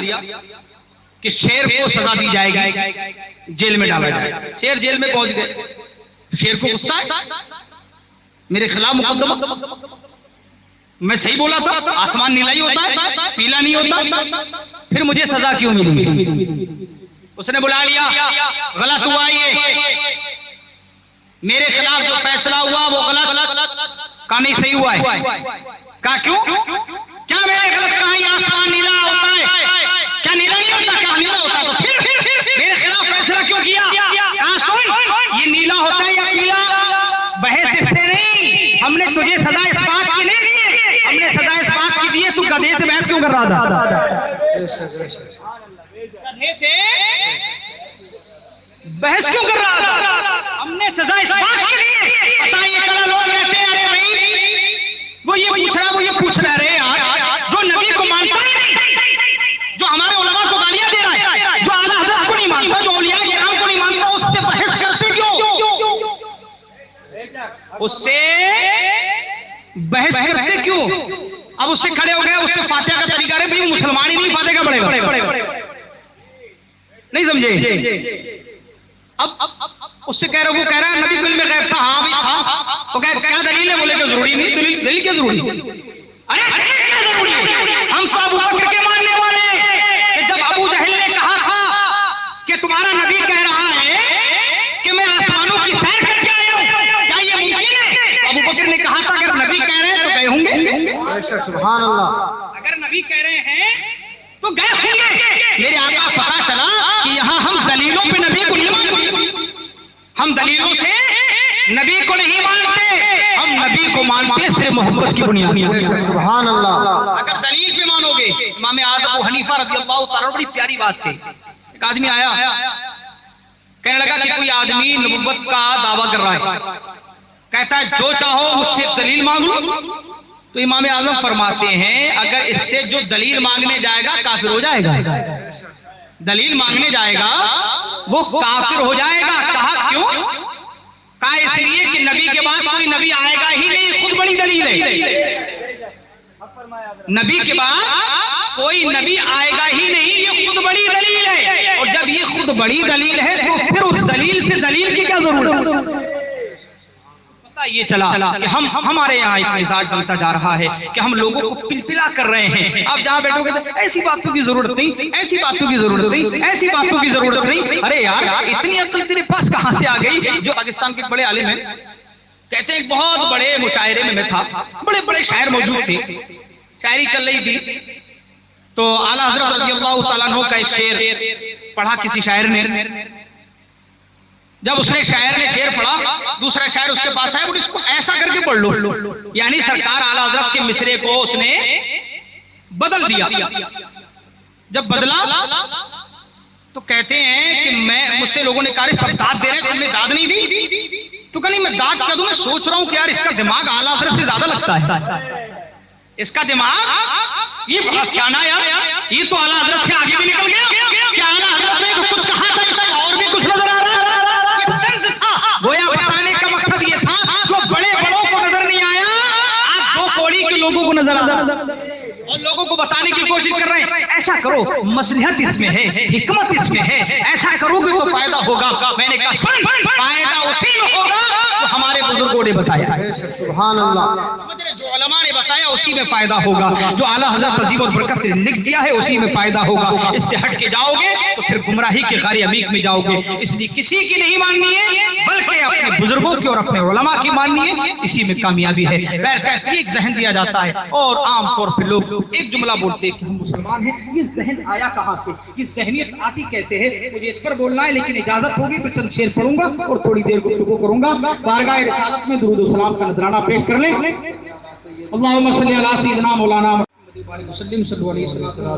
कि शेर को सजा दी जाएगी, जेल में डाला जाएगा। शेर जेल में पहुंच गए, शेर को गुस्सा है मेरे खिलाफ मुकदमा, मैं सही बोला था, आसमान नीला ही होता है पीला नहीं होता, फिर मुझे सजा क्यों मिली। उसने बुला लिया, गलत हुआ ये, मेरे खिलाफ जो फैसला हुआ वो गलत का, नहीं सही हुआ है का, क्यों क्या मैंने गलत कहा, ये आसमान नीला होता है क्या, नीला नहीं होता क्या, नीला होता तो फिर मेरे खिलाफ फैसला क्यों किया, सुन ये नीला होता है या पीला, बहस इससे नहीं, हमने तुझे सजा इस बात की नहीं दी है, हमने सजा इस बात की दी है, तू गधे से बहस क्यों कर रहा था, गधे से बहस क्यों कर रहा था, हमने सजा इस बात की दी है। पता ये कला लोग कहते हैं अरे भाई वो ये पूछ रहा है यार, जो नबी को मानता नहीं, जो हमारे उलमा को गालियां दे रहा है, जो आला हज़रत को नहीं मानता, जो औलिया किराम को नहीं मानता, उससे बहस करते क्यों, उससे बहस करते क्यों। अब उससे खड़े हो गए, उससे फातिहा का तरीका है भाई, मुसलमान ही नहीं फातिहा का पढ़ेगा, नहीं समझे। अब उससे कह रहा, वो कह रहा है नबी फिल्म में गैब था, हाँ भाई था, वो कह क्या दलील है, बोले क्या जरूरी नहीं, दलील क्या जरूरी, अरे क्या जरूरी है, हम तो अबू बकर के मानने वाले हैं, सुभान अल्लाह। अगर नबी कह रहे हैं तो गए होंगे। मेरे आका पता चला कि यहाँ हम दलीलों पे नबी को नहीं मानते, हम दलीलों से नबी को नहीं मानते, हम नबी को मानते सिर्फ मोहब्बत की बुनियाद। सुभान अल्लाह। अगर दलील पे मानोगे, इमाम आज़म अबू हनीफा रज़ियल्लाहु ताला, बड़ी प्यारी बात थी। एक आदमी आया, कहने लगा कि कोई आदमी नबुव्वत का दावा कर रहा है, कहता है जो चाहो मुझसे दलील मांग लो। तो इमाम आज़म फरमाते हैं अगर इससे जो दलील मांगने जाएगा काफिर हो जाएगा, दलील मांगने जाएगा वो काफिर हो जाएगा। कहा क्यों? कहा इसलिए कि नबी के बाद कोई नबी आएगा ही नहीं, खुद बड़ी दलील है। नबी के बाद कोई नबी आएगा ही नहीं, ये खुद बड़ी दलील है। और जब ये खुद बड़ी दलील है तो फिर उस दलील से दलील की क्या जरूरत? ये चला कि हमारे यहाँ एक मिजाज बनता जा रहा है कि हम लोगों को पिलपिला कर रहे हैं। आप जहाँ बैठोगे तो ऐसी बातों की जरूरत नहीं, ऐसी बातों की जरूरत नहीं, ऐसी बातों की जरूरत नहीं। अरे यार इतनी अक्ल तेरे पास कहाँ से आ गई? जो पाकिस्तान के बड़े आलिम हैं, कहते हैं एक बहुत बड़े मुशायरे में मैं था, बड़े बड़े शायर मौजूद थे, शायरी चल रही थी, तो आला हज़रत रज़ियल्लाहु ताला अन्हु का एक शेर पढ़ा किसी शायर ने। जब उसने शायर ने शेर पढ़ा, दूसरा शायर उसके पास आया, बोले इसको ऐसा करके पढ़ लो। यानी सरकार आला हज़रत के मिसरे को उसने बदल दिया। जब बदला तो कहते हैं कि मुझसे लोगों ने कहा सब दाद दे रहे हैं, तुमने दाद नहीं दी। तो कहीं मैं दाद क्या दूं? मैं सोच रहा हूं कि यार इसका दिमाग आला हज़रत से ज्यादा लगता है, इसका दिमाग ये बड़ा सियाना यार, ये तो आला हज़रत से आगे भी निकल गया। क्या आला हज़रत ने कुछ कहा था, इसका और भी कुछ नजर आ रहा है। गोया बताने का मकसद ये था जो बड़े बड़ों को नजर नहीं आया, आज दो कौड़ी के लोगों को नजर आ रहा और लोगों को बताने की कोशिश कर रहे हैं ऐसा करो, मसलहत इसमें है, हिकमत इसमें है, ऐसा करोगे तो फायदा होगा। मैंने कहा सुन, फायदा उसी में होगा जो हमारे बुजुर्गों ने बताया। सुभान अल्लाह। जो उलमा ने बताया उसी में फायदा होगा, जो आला हज़रत अज़ीम और बरकत ने लिख दिया है उसी में फायदा होगा। इससे हट के जाओगे तो फिर गुमराही के गारी अमीक में जाओगे। इसलिए किसी की नहीं माननी है, बल्कि अपने बुजुर्गों की और अपने उलमा की माननी है, इसी में कामयाबी है। एक जहन दिया जाता है और आमतौर पर लोग एक जुमला बोलते हैं कि हम मुसलमान हैं। ये जहन आया कहाँ से, ये जहनियत आती कैसे है? मुझे इस पर बोलना है, लेकिन इजाजत होगी तो चंद शेर पढ़ूंगा और थोड़ी देर गुफ्तगू करूंगा। बारगाह रिसालत में दुरूद व सलाम का नजराना पेश कर लें। अल्लाहुम्मा सल्ली अला सय्यिदना मौलाना मुहम्मद व सल्लिम सल्लल्लाहु अलैहि वसल्लम।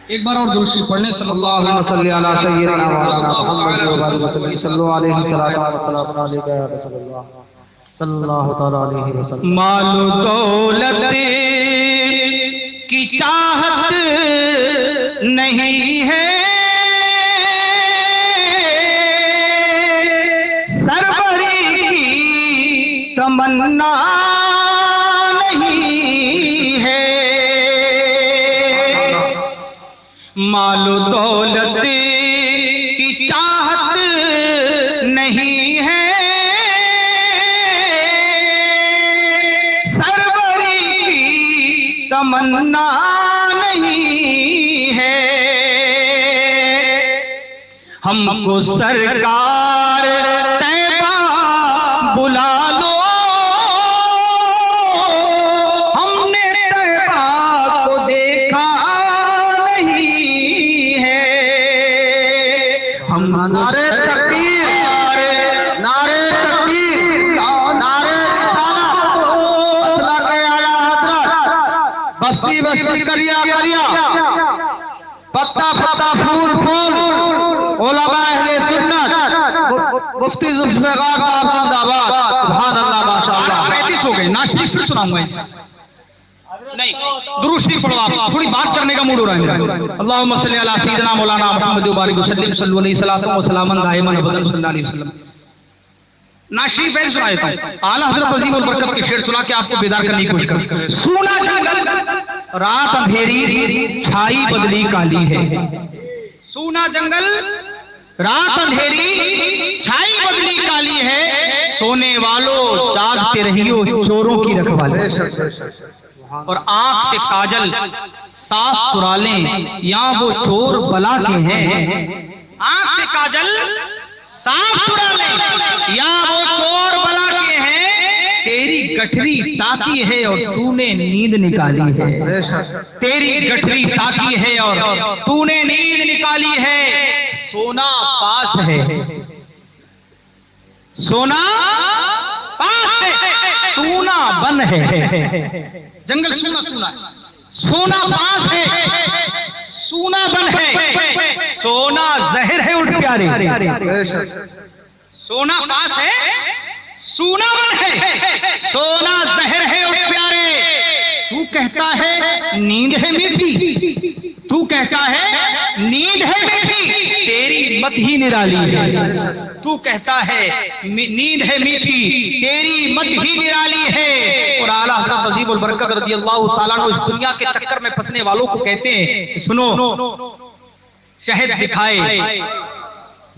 एक बार और दुरूद शरीफ पढ़ने सल्लल्लाहु अलैहि वसल्लम सय्यिदना मौलाना मुहम्मद व सल्लिम सल्लल्लाहु अलैहि वसल्लम सल्लल्लाहु तआला अलैहि वसल्लम। मालो दौलत की चाहत नहीं है, सरवरी की तमन्ना नहीं है, मालो दौलत की चाहत नहीं है, तमन्ना नहीं है। हमको सरकार तैबा बुला लो, हमने तैबा को देखा नहीं है। हम नारे तकबीर, नारे तकबीर, नारे बस्ती बस्ती करिया करिया, पत्ता पत्ता फूल फूल, उलमा अहले सुन्नत, मुफ्ती जुल्फ़िकार साहब जिंदाबाद। सुभान अल्लाह, माशाअल्लाह। 35 हो गए ना, शरीफ फिर सुनाऊंगा नहीं, दुरूद शरीफ पढ़ो आप, थोड़ी बात करने का मूड हो रहा है। अल्लाहुम्मा सल्ली अला सय्यिदना मौलाना मुहम्मद व बारिक वसल्लिम सल्लल्लाहु अलैहि वसल्लम दाइमन अबदन सल्लल्लाहु अलैहि वसल्लम। नाशी फैल सुना देता हूं, आला हज़रत अज़ीम और बरकत के शेर सुना के आपको बेदार करने की कोशिश करें। सूना जंगल रात अंधेरी, छाई बदली काली है। सूना जंगल रात अंधेरी, छाई बदली काली है, सोने वालों जागते रहियो, चोरों की रखवाली। और आंख से काजल साफ चुरा लें, या वो चोर बला के हैं। आंख से काजल साफ चुरा ले, या वो चोर बला के हैं तेरी गठरी ताकी है और तूने नींद निकाली है। तेरी गठरी ताकी है और तूने नींद निकाली है। सोना पास है, सोना पास है, सोना बन है। जंगल सूना सूना, सोना पास है, सोना बन है। सोना जहर है उल्टे प्यारे, सोना पास है, सोना बन है। सोना जहर है उल्टे प्यारे। तू कहता है नींद है मीठी, तू कहता है नींद है मीठी, तेरी मत ही निराली है। तू कहता है नींद है मीठी, तेरी मत ही निराली है। और आला हज़रत अज़ीमुल बरकत रज़ियल्लाहु ताला अन्हु इस दुनिया के चक्कर में फंसने वालों को कहते हैं, सुनो, शहद दिखाए,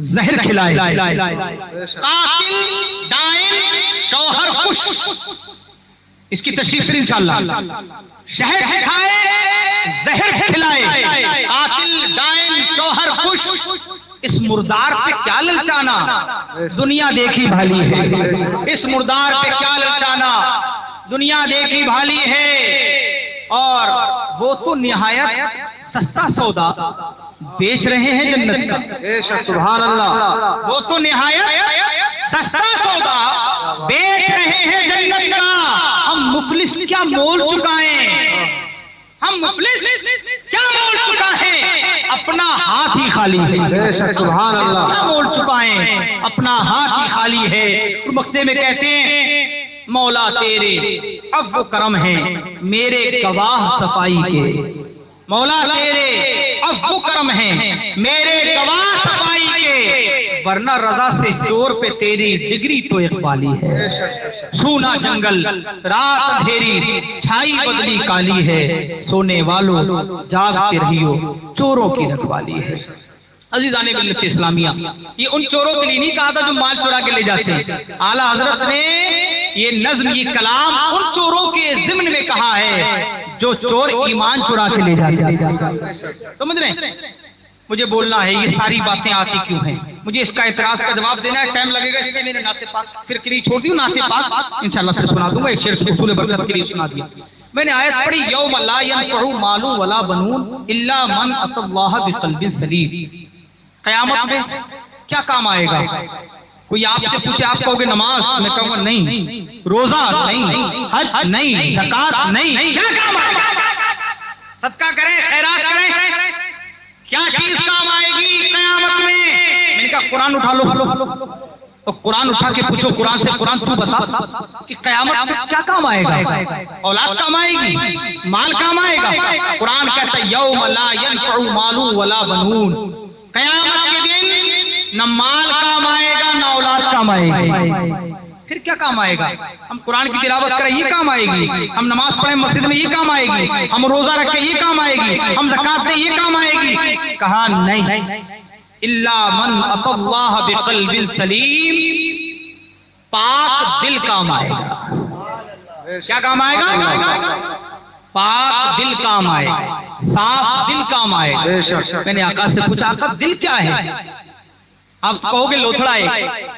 जहर खिलाए, कातिल डाइन शौहर कुश, इसकी तशरीह से इंशाअल्लाह। शहद दिखाए, जहर खिलाए, कातिल डाइन शौहर कुश, इस मुर्दार पे क्या ललचाना, दुनिया देखी भाली है। इस मुर्दार पे क्या ललचाना, दुनिया देखी भाली है। और वो तो निहायत सस्ता सौदा बेच रहे हैं जन्नत का। सुभान अल्लाह। वो तो निहायत सस्ता सौदा बेच रहे हैं जन्नत का। हम मुफलिस क्या मोल चुकाएं, हम मुफलिस क्या मोल चुका है, अपना हाथ ही खाली है। सुभान अल्लाह। क्या मोल चुकाएं, अपना हाथ ही खाली है। और मक्ते में कहते हैं मौला तेरे अब वो करम है मेरे गवाह सफाई के। मौला तेरे अब वो करम है मेरे गवाह सफाई के, वरना रजा से चोर पे तेरी डिग्री तो इकबाली है। सूना जंगल रात अंधेरी छाई बदली काली है, सोने वालों जागते रहियो चोरों की रखवाली है। अजीजाने मिल्लत इस्लामिया, ये उन चोरों के लिए नहीं कहा था जो माल चुरा के ले जाते हैं। आला हजरत ने ये नज्म, ये कलाम उन चोरों के जिम्न में कहा है जो चोर ईमान चुरा के ले जाते हैं। समझ रहे हैं? मुझे बोलना है ये सारी बातें आती क्यों हैं, मुझे इसका इतराज का जवाब देना है, टाइम लगेगा, इसलिए मैंने नाते पाक फिर के लिए छोड़ दी। नाते पाक इंशाल्लाह फिर सुना दूंगा, एक शेर उसूल बरकत के लिए सुना दिया मैंने। आयत पढ़ी, यौम ला यनफउ मालुन वला बनून इल्ला मन अतल्लाह बिक़ल्बिन सलीम। कयामत में क्या काम आएगा? कोई आपसे पूछे, आप कहोगे नमाज, मैं कहूंगा नहीं, रोजा नहीं, हज नहीं, ज़कात नहीं, क्या काम आएगा? सदका करें, खैरात करें, क्या चीज काम आएगी कयामत में? मैंने कहा कुरान उठा लो, तो कुरान उठा के पूछो कुरान से, कुरान तू बता कि कयामत में क्या काम आएगा? औलाद काम आएगी, माल काम आएगा? कुरान कहता है यौम ला यनफउ मालुन वला बनून, कयामत के दिन न माल काम आएगा न औलाद काम आएगी। फिर क्या काम आएगा? हम कुरान की तिलावत करें ये काम आएगी, हम नमाज पढ़ें मस्जिद में ये काम आएगी, हम रोजा रखें ये काम आएगी, हम ज़कात दें ये काम आएगी? कहा नहीं, इल्ला मन अतल्लाह बिक़ल्बिन सलीम, पाक दिल काम आएगा। क्या काम आएगा? पाक दिल काम आएगा, साफ दिल काम आएगा। मैंने आका से पूछा, आका दिल क्या है? आप कहोगे लोथड़ा है,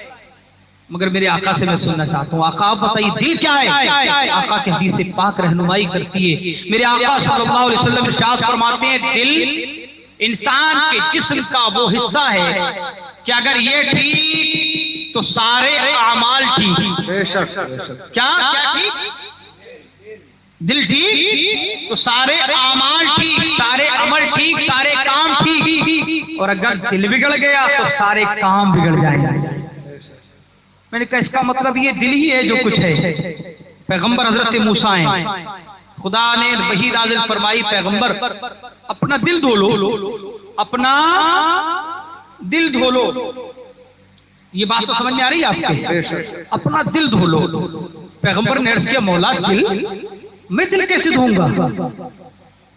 मगर मेरे आका से मैं सुनना चाहता हूँ, आका आप बताइए दिल क्या है? आका की हदीस से पाक रहनुमाई करती है। मेरे आका सल्लल्लाहु अलैहि वसल्लम इरशाद फरमाते हैं, दिल इंसान के जिस्म का वो हिस्सा है कि अगर ये ठीक तो सारे अमाल ठीक। क्या ठीक? दिल ठीक तो सारे अमाल ठीक, सारे अमल ठीक, सारे काम ठीक। और अगर दिल बिगड़ गया तो सारे काम बिगड़ जाएंगे। मैंने कहा इसका मतलब ये दिल ही है जो कुछ है। पैगंबर हजरत मूसा हैं, खुदा ने वही नाज़िल फरमाई, पैगंबर अपना दिल धो लो, अपना दिल धो लो। ये बात तो समझ में आ रही है आपके? अपना दिल धो लो। पैगंबर ने अर्ज़ किया, मौला दिल, मैं दिल कैसे धोऊंगा?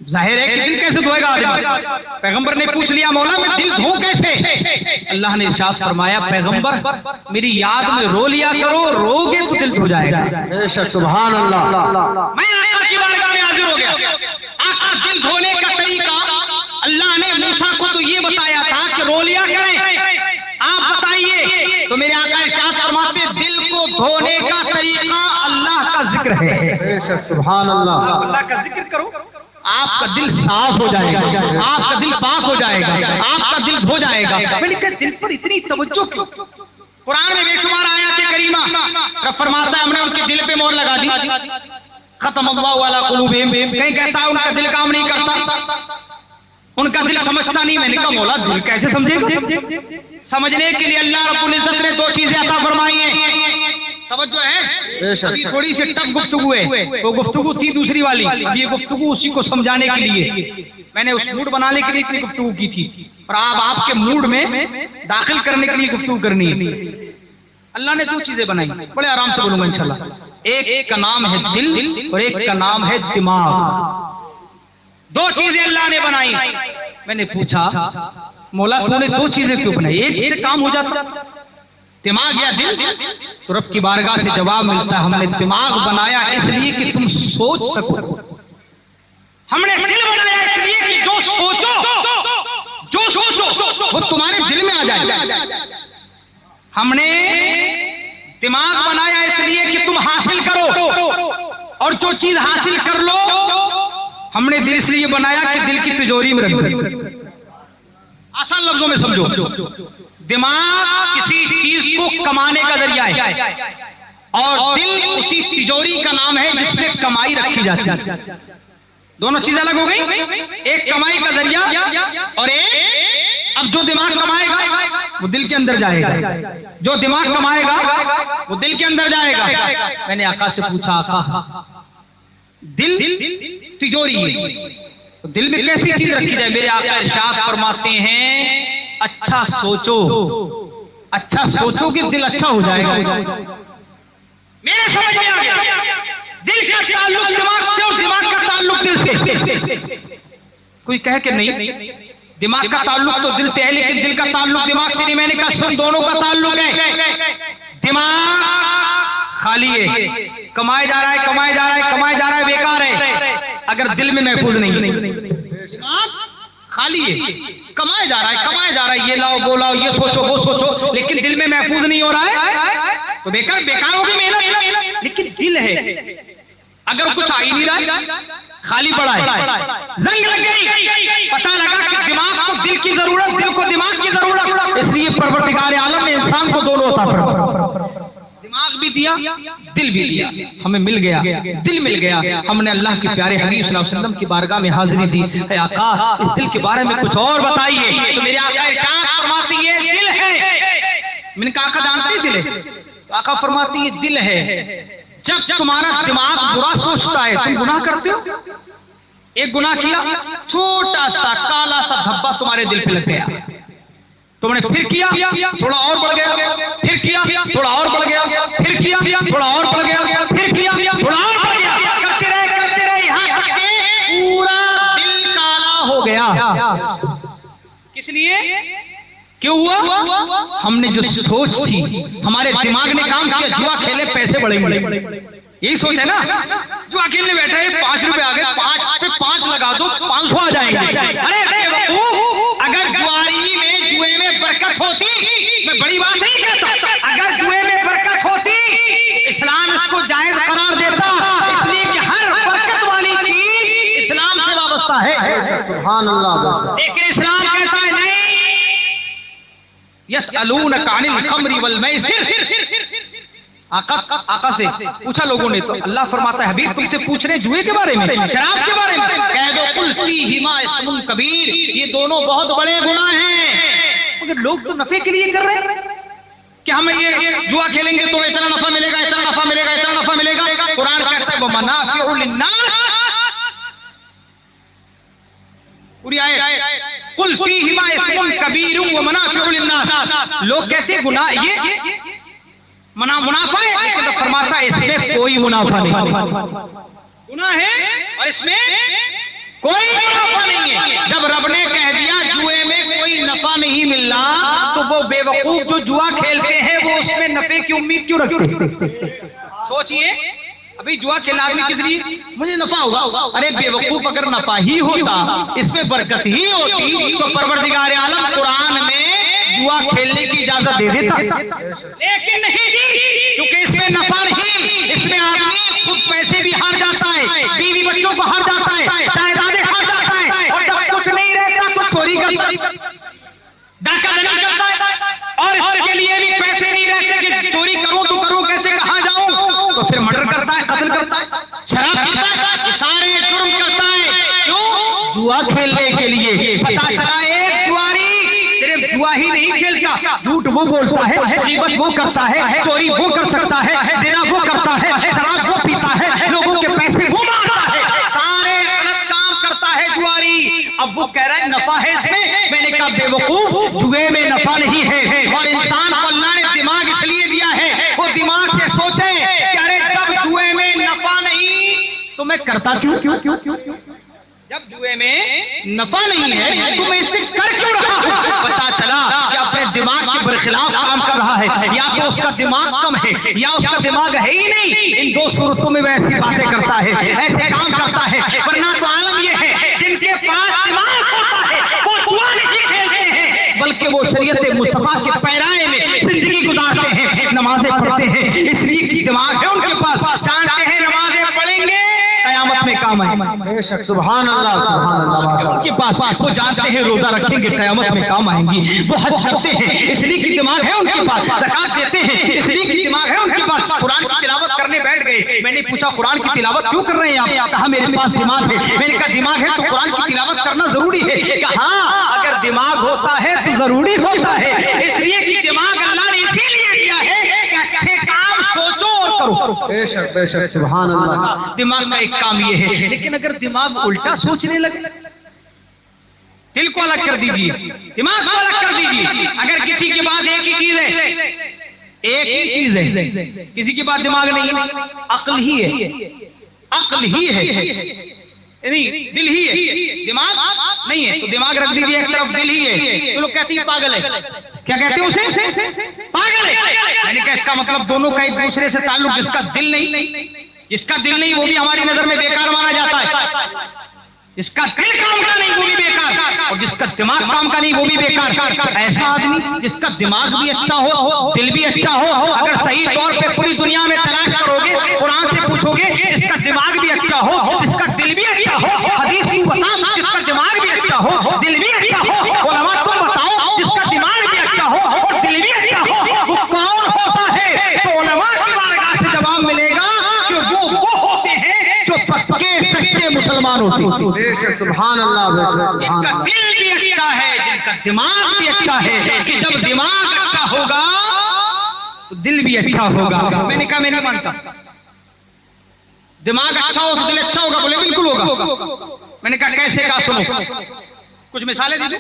जाहिर है कि दिल कैसे धोएगा आदमी? पैगंबर ने पूछ लिया, मौला मैं दिल धोऊं कैसे? अल्लाह ने इरशाद फरमाया, पैगंबर मेरी याद में रो लिया करो, रोगे तो दिल धो जाएगा। सुभान अल्लाह। मैं आका की बारगाह में हाजिर हो गया। आका दिल धोने का तरीका अल्लाह ने मूसा को तो ये बताया था कि रो लिया करें, आप बताइए सुभान अल्लाह। अल्लाह का जिक्र करो, आपका दिल साफ हो जाएगा, आपका दिल पाक हो जाएगा, आपका दिल धो जाएगा। मैंने कहा दिल पर इतनी तवज्जो क्यों? कुरान में बेशुमार आयत करीमा रब फरमाता है हमने उनके दिल पे मोहर लगा दी, खत्म अल्लाहु अला कुलूबिहिम। कहीं कहता है उनका दिल काम नहीं करता, उनका दिल समझता नहीं। मैंने कहा मौला दिल कैसे समझेगा? समझने के लिए अल्लाह रब्बुल इज्जत ने 2 चीजें अता फरमाई हैं। तवज्जो है, अभी थोड़ी सी टफ गुफ्तगू है, वो गुफ्तगू थी दूसरी वाली, अब ये गुफ्तगू उसी को समझाने के लिए मैंने उस मूड बनाने के लिए इतनी गुफ्तगू की थी, और अब आपके मूड में दाखिल करने के लिए गुफ्तगू करनी है। अल्लाह ने 2 चीजें बनाई, बड़े आराम से बोलूंगा इंशाल्लाह। एक का नाम है दिल और एक का नाम है दिमाग। 2 चीजें अल्लाह ने बनाई। मैंने पूछा मौला तूने 2 चीजें क्यों बनाई, एक से काम हो जाता, दिमाग या दिल? तो रब की बारगाह से जवाब मिलता है हमने दिमाग बनाया इसलिए कि तुम सोच सको, हमने दिल बनाया इसलिए कि जो सोचो वो तुम्हारे दिल में आ जाए। हमने दिमाग बनाया इसलिए कि तुम हासिल करो, और जो चीज हासिल कर लो हमने दिल इसलिए बनाया कि दिल की तिजोरी में रखो। आसान लफ्जों में समझो, दिमाग किसी चीज को कमाने का जरिया है, और दिल उसी तिजोरी का नाम है जिसमें कमाई रखी जाती है। दोनों चीज अलग हो गई, एक कमाई का जरिया और एक, अब जो दिमाग कमाएगा वो दिल के अंदर जाएगा, जो दिमाग कमाएगा वो दिल के अंदर जाएगा। मैंने आका से पूछा आका दिल तिजोरी है, तो दिल में कैसी चीज रखी जाए? मेरे आका इरशाद फरमाते हैं अच्छा सोचो, अच्छा सोचो कि दिल अच्छा हो जाएगा। मेरे समझ में आ गया, दिल का ताल्लुक दिमाग से और दिमाग का ताल्लुक दिल से। कोई कहे कि नहीं दिमाग का ताल्लुक तो दिल से है लेकिन दिल का ताल्लुक दिमाग से नहीं। मैंने कहा सुन, दोनों का ताल्लुक है। दिमाग खाली है, कमाए जा रहा है, कमाए जा रहा है, कमाए जा रहा है, बेकार है अगर दिल में महफूज नहीं। दिमाग खाली है, कमाए जा रहा है, कमाए जा रहा है, ये लाओ वो लाओ, ये सोचो वो सोचो, लेकिन दिल में महफूज नहीं हो रहा है तो बेकार बेकार होगी मेहनत। लेकिन दिल है, अगर कुछ आ ही नहीं रहा है, खाली पड़ा है, जंग लग गई, पता लगा कि दिमाग को दिल की जरूरत, दिल को दिमाग की जरूरत, इसलिए परवरदिगार आलम ने इंसान को दोनों अता फरमाया, दिमाग भी दिया दिल भी दिया। हमें मिल गया, दिल मिल गया। हमने अल्लाह के प्यारे हबीब सल्लल्लाहु अलैहि वसल्लम की बारगाह में हाजिरी दी, है आका इस दिल के बारे में कुछ और बताइए। तो मेरे आका इरशाद फरमाती है दिल है। मैंने कहा आका जानते हैं दिल है? तो आका फरमाती है दिल है जब तुम्हारा दिमाग बुरा सोचता है, तुम गुनाह करते हो, एक गुनाह किया, छोटा सा काला सा धब्बा तुम्हारे दिल पे लग गया, तुमने फिर किया, थोड़ा और बढ़ गया, फिर किया, थोड़ा और बढ़ गया, फिर किया, थोड़ा और बढ़ गया, फिर किया, थोड़ा और बढ़ गया, करते रहे यहां तक के पूरा दिल काला हो गया। किस लिए? क्यों हुआ? हमने जो सोच थी, हमारे दिमाग ने काम किया, जुआ खेले पैसे बढ़ेंगे, यही सोच है ना। जुआ खेलने बैठे हैं, 5 रुपए आ गए, 5 पे 5 लगा दो, 500 आ जाएंगे। अरे अगर जुआरी में जुए में बरकत होती, मैं बड़ी बात नहीं कहता, अगर जुए में बरकत होती इस्लाम इसको जायज करार देता, इसलिए कि हर बरकत वाली चीज इस्लाम से वाबस्ता है। सुभान अल्लाह। लेकिन इस्लाम कहता है नहीं, यसअलूनका अनिल खम्रि वल मैसिर। आका से पूछा लोगों ने, तो अल्लाह फरमाता है हबीब तुमसे पूछ रहे जुए के बारे में, शराब के बारे में, कह दो कुल फीहिमा इस्मुन कबीर, ये दोनों बहुत बड़े गुनाह हैं। मगर लोग तो नफे के लिए कर रहे हैं कि हम ये जुआ खेलेंगे तो इतना नफा मिलेगा, इतना नफा मिलेगा, इतना नफा मिलेगा। कुरान कहता है वमनाफिउ लिन्नास, पूरी आयत, कुल फीहिमा इस्मुन कबीर वमनाफिउ लिन्नास। लोग कहते हैं गुनाह ये मुनाफा है, लेकिन तो फरमाता है इसमें कोई मुनाफा नहीं, गुनाह है और इसमें कोई मुनाफा नहीं है। जब रब ने कह दिया जुए में कोई नफा नहीं मिल रहा, तो वो बेवकूफ जो जुआ खेलते हैं वो उसमें नफे की उम्मीद क्यों रखते? सोचिए, अभी जुआ खेला आदमी किस लिए? मुझे नफा होगा। अरे बेवकूफ, अगर नफा ही होता, इसमें बरकत ही होती, तो परवरदिगार आलम कुरान में जुआ खेलने की इजाजत दे देता, लेकिन नहीं, क्योंकि इसमें नफा नहीं, इसमें आदमी खुद पैसे भी हार जाता है, बीवी बच्चों को हार जाता है, जायदादें हार जाता है, और जब कुछ नहीं रहता तो चोरी डाका देना करता है, और इसके लिए भी पैसे नहीं रहते कि चोरी करूं तो करूं कैसे, कहां जाऊं, तो फिर मर्डर करता है, कत्ल करता है, शराब पीता है, सारे जुर्म करता है। क्यों? जुआ खेलने के लिए। पता चला एक जुआरी सिर्फ जुआ ही नहीं खेलता, झूठ वो बोलता है, गीबत वो करता है, चोरी वो कर सकता है, ज़िना वो करता है, शराब वो पीता है, लोगों के पैसे वो मारता है, सारे गलत काम करता है जुआरी। अब वो कह रहा है नफा है इसमें। मैंने कहा बेवकूफ, जुए में नफा नहीं है, और इंसान को अल्लाह ने दिमाग इसलिए दिया है वो दिमाग से सोचे कि अरे जब जुए में नफा नहीं तो मैं करता क्यों? जब जुए में नफा नहीं है तो मैं इससे कर क्यों रहा हूं? पता चला कि अपने दिमाग के बरखिलाफ काम कर रहा है, या तो उसका दिमाग कम है या उसका दिमाग है ही नहीं। इन दो सूरतों में वह ऐसी बातें करता है, ऐसे काम करता है। वरना तो आलम यह है जिनके पास दिमाग होता है वो जुआ नहीं खेलते हैं, बल्कि वो शरीयत मुस्तफा के पैराए में जिंदगी गुजारते हैं, नमाजें पढ़ते हैं, इसलिए कि दिमाग है उनके पास, जानते हैं नमाजें पढ़ेंगे कयामत में काम आएंगे। सुभान अल्लाह, सुभान अल्लाह। उनके पास वो जानते हैं रोजा रखेंगे कयामत में काम आएंगी, वो हज करते हैं इसलिए कि दिमाग है उनके पास, ज़कात देते हैं इसलिए कि दिमाग है उनके पास, कुरान की तिलावत करने बैठ गए। मैंने पूछा कुरान की तिलावत क्यों कर रहे हैं आप? कहा मेरे पास दिमाग है। मैंने कहा दिमाग है तो कुरान की तिलावत करना जरूरी है? कहा हाँ, अगर दिमाग होता है तो जरूरी होता है, इसलिए कि दिमाग अल्लाह ने इसीलिए दिया है कि अच्छे काम सोचो और करो। बेशक बेशक, सुभान अल्लाह। दिमाग का एक काम ये है, लेकिन अगर दिमाग उल्टा सोचने लगे, दिल को अलग कर दीजिए, दिमाग को अलग कर दीजिए। अगर किसी के पास एक ही चीज है, एक ही चीज है, किसी के पास दिमाग नहीं है, अक्ल ही है, अक्ल ही है, नहीं दिल ही है, दिमाग नहीं है, तो दिमाग रख दीजिए एक तरफ, दिल ही है, तो लोग कहते हैं पागल है। क्या कहते हैं उसे? पागल है। मैंने कहा इसका मतलब दोनों का एक दूसरे से ताल्लुक, जिसका दिल नहीं, जिसका दिल नहीं वो भी हमारी नजर में बेकार माना जाता है, जिसका दिल काम का नहीं वो भी बेकार, और जिसका दिमाग काम का नहीं वो भी बेकार। ऐसा आदमी जिसका दिमाग भी अच्छा हो, दिल भी अच्छा हो, अगर सही तौर पे पूरी दुनिया में तलाश करोगे, कुरान से पूछोगे, जिसका दिमाग भी अच्छा हो, जिसका दिल भी अच्छा हो, हदीस की बताओ जिसका दिमाग भी अच्छा हो, दिल भी अच्छा हो, उलमा तुम बताओ जिसका दिमाग भी अच्छा हो और दिल भी अच्छा हो, वो कौन होता है? तो उलमा की बारगाह से जवाब मिलेगा कि वो होते हैं जो पक्के सच्चे मुसलमान होते हैं। सुभान अल्लाह। जिनका दिल भी अच्छा है, जिनका दिमाग भी अच्छा है, कि जब दिमाग अच्छा होगा तो दिल भी अच्छा होगा। मैंने कहा मैं नहीं मानता दिमाग अच्छा हो तो दिल अच्छा होगा। बोले बिल्कुल होगा। मैंने कहा कैसे? कहा सुनो, कुछ मिसालें दीजिए।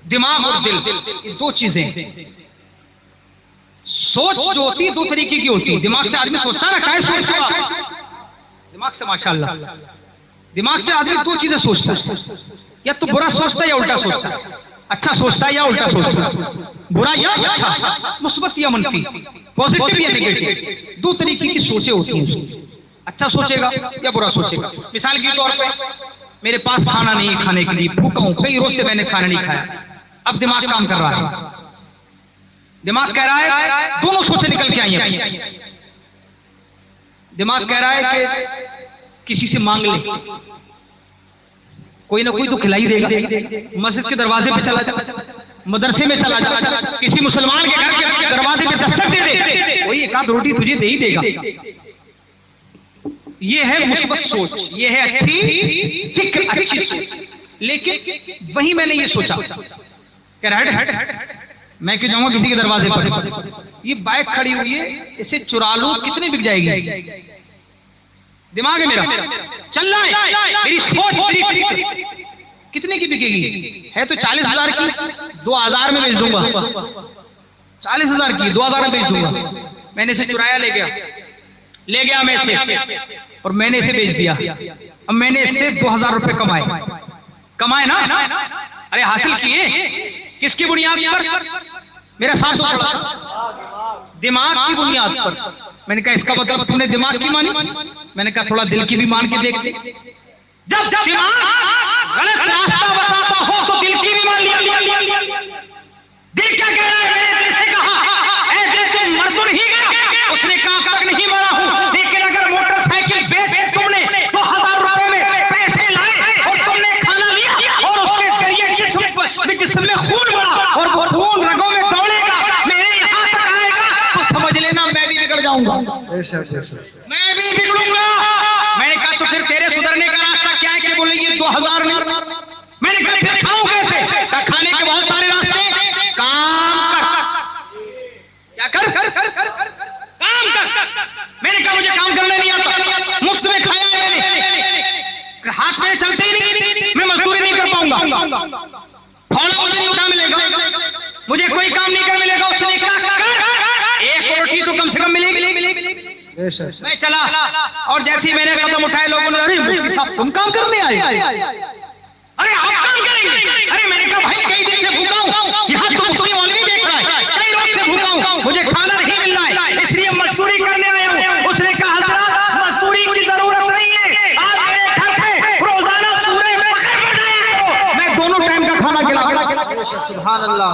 दिमाग और दिल ये दो चीजें, सोच जो होती है दो तरीके की होती है। दिमाग से आदमी सोचता है ना, क्या सोचता? दिमाग से माशाअल्लाह, दिमाग से आदमी दो चीजें सोचता है, या तो बुरा सोचता है या उल्टा सोचता है, अच्छा सोचता है या उल्टा सोचता है, बुरा या अच्छा, मुस्बत या मनफी, पॉजिटिव या नेगेटिव, दो तरीके की सोचें होती हैं उसकी। अच्छा सोचेगा या बुरा सोचेगा। मिसाल के तौर पर मेरे पास खाना नहीं है, खाने के लिए भूखा हूं, कई रोज से मैंने खाना नहीं खाया। अब दिमाग काम कर रहा है, दिमाग कह रहा है, दोनों सोचें निकल के आई हैं। दिमाग कह रहा है कि किसी से मांग ले, कोई ना कोई तो खिला ही देगा, मस्जिद के दरवाजे पे चला जा, मदरसे में चला जा, किसी मुसलमान के घर के दरवाजे पे दस्तक दे दे, कोई एक आध रोटी तुझे दे ही देगा। ये है मुस्बत सोच, ये है अच्छी फिक्र, अच्छी सोच। लेकिन वही मैंने ये सोचा कि हट मैं क्यों जाऊंगा किसी के दरवाजे पर, ये बाइक खड़ी हुई है, इसे चुरा लूं, कितने बिक जाएगी? दिमाग है मेरा, चल रहा है, मेरी सोच, मेरी फिक्र कितने की बिकेगी? है तो 40,000 की, 2,000 में बेच दूंगा। 40,000 की 2,000 में बेच दूंगा। मैंने इसे चुराया, ले गया मैं इसे, और मैंने इसे बेच दिया। अब मैंने इससे 2,000 रुपए कमाए ना। अरे हासिल किए किसकी बुनियाद पर? मेरा साथ दो, दिमाग की बुनियाद पर। मैंने कहा इसका मतलब तुमने दिमाग की मानी? मैंने कहा थोड़ा दिल की भी मान के देखते। जब दिमाग गलत रास्ता बताता हो तो दिल की भी मान लिया। दिल क्या कह रहा है? मैंने दिल से कहा, ऐ दिल तुम मर तो नहीं गया? उसने कहा तक नहीं मरा मैं भी बिगड़ूंगा। मैंने कहा तो फिर तेरे सुधरने का रास्ता क्या है कि बोलेंगे 2000 नहीं। मैंने कहा फिर खाऊं कैसे? खाने के बहुत सारे रास्ते, काम कर। क्या कर? काम कर। मैंने कहा मुझे काम करने नहीं आता, मुफ्त में खाया है मैंने, हाथ में चलते ही नहीं, मैं मजदूरी नहीं कर पाऊंगा। थोड़ा मुझे उठा मिलेगा, मुझे कोई काम नहीं कर मिलेगा। उसने कहा कर, एक रोटी तो कम से कम मिलेगी। मैं चला और जैसे ही मैंने कदम उठाए लोगों ने, अरे मुफ्ती साहब तुम काम करने आए? अरे आप काम करेंगे? अरे मैंने कहा भाई कई दिन से भूखा हूं, यहाँ तो मुफ्ती मौलवी देख रहा है, कई रोज से भूखा हूं, मुझे खाना नहीं मिल रहा है, इसलिए मजदूरी करने आया हूं। उसने कहा हजरत मजदूरी की जरूरत नहीं है, आप मेरे घर पे रोजाना सूरह बकरा बनाया करो, मैं दोनों टाइम का खाना खिला। सुभान अल्लाह।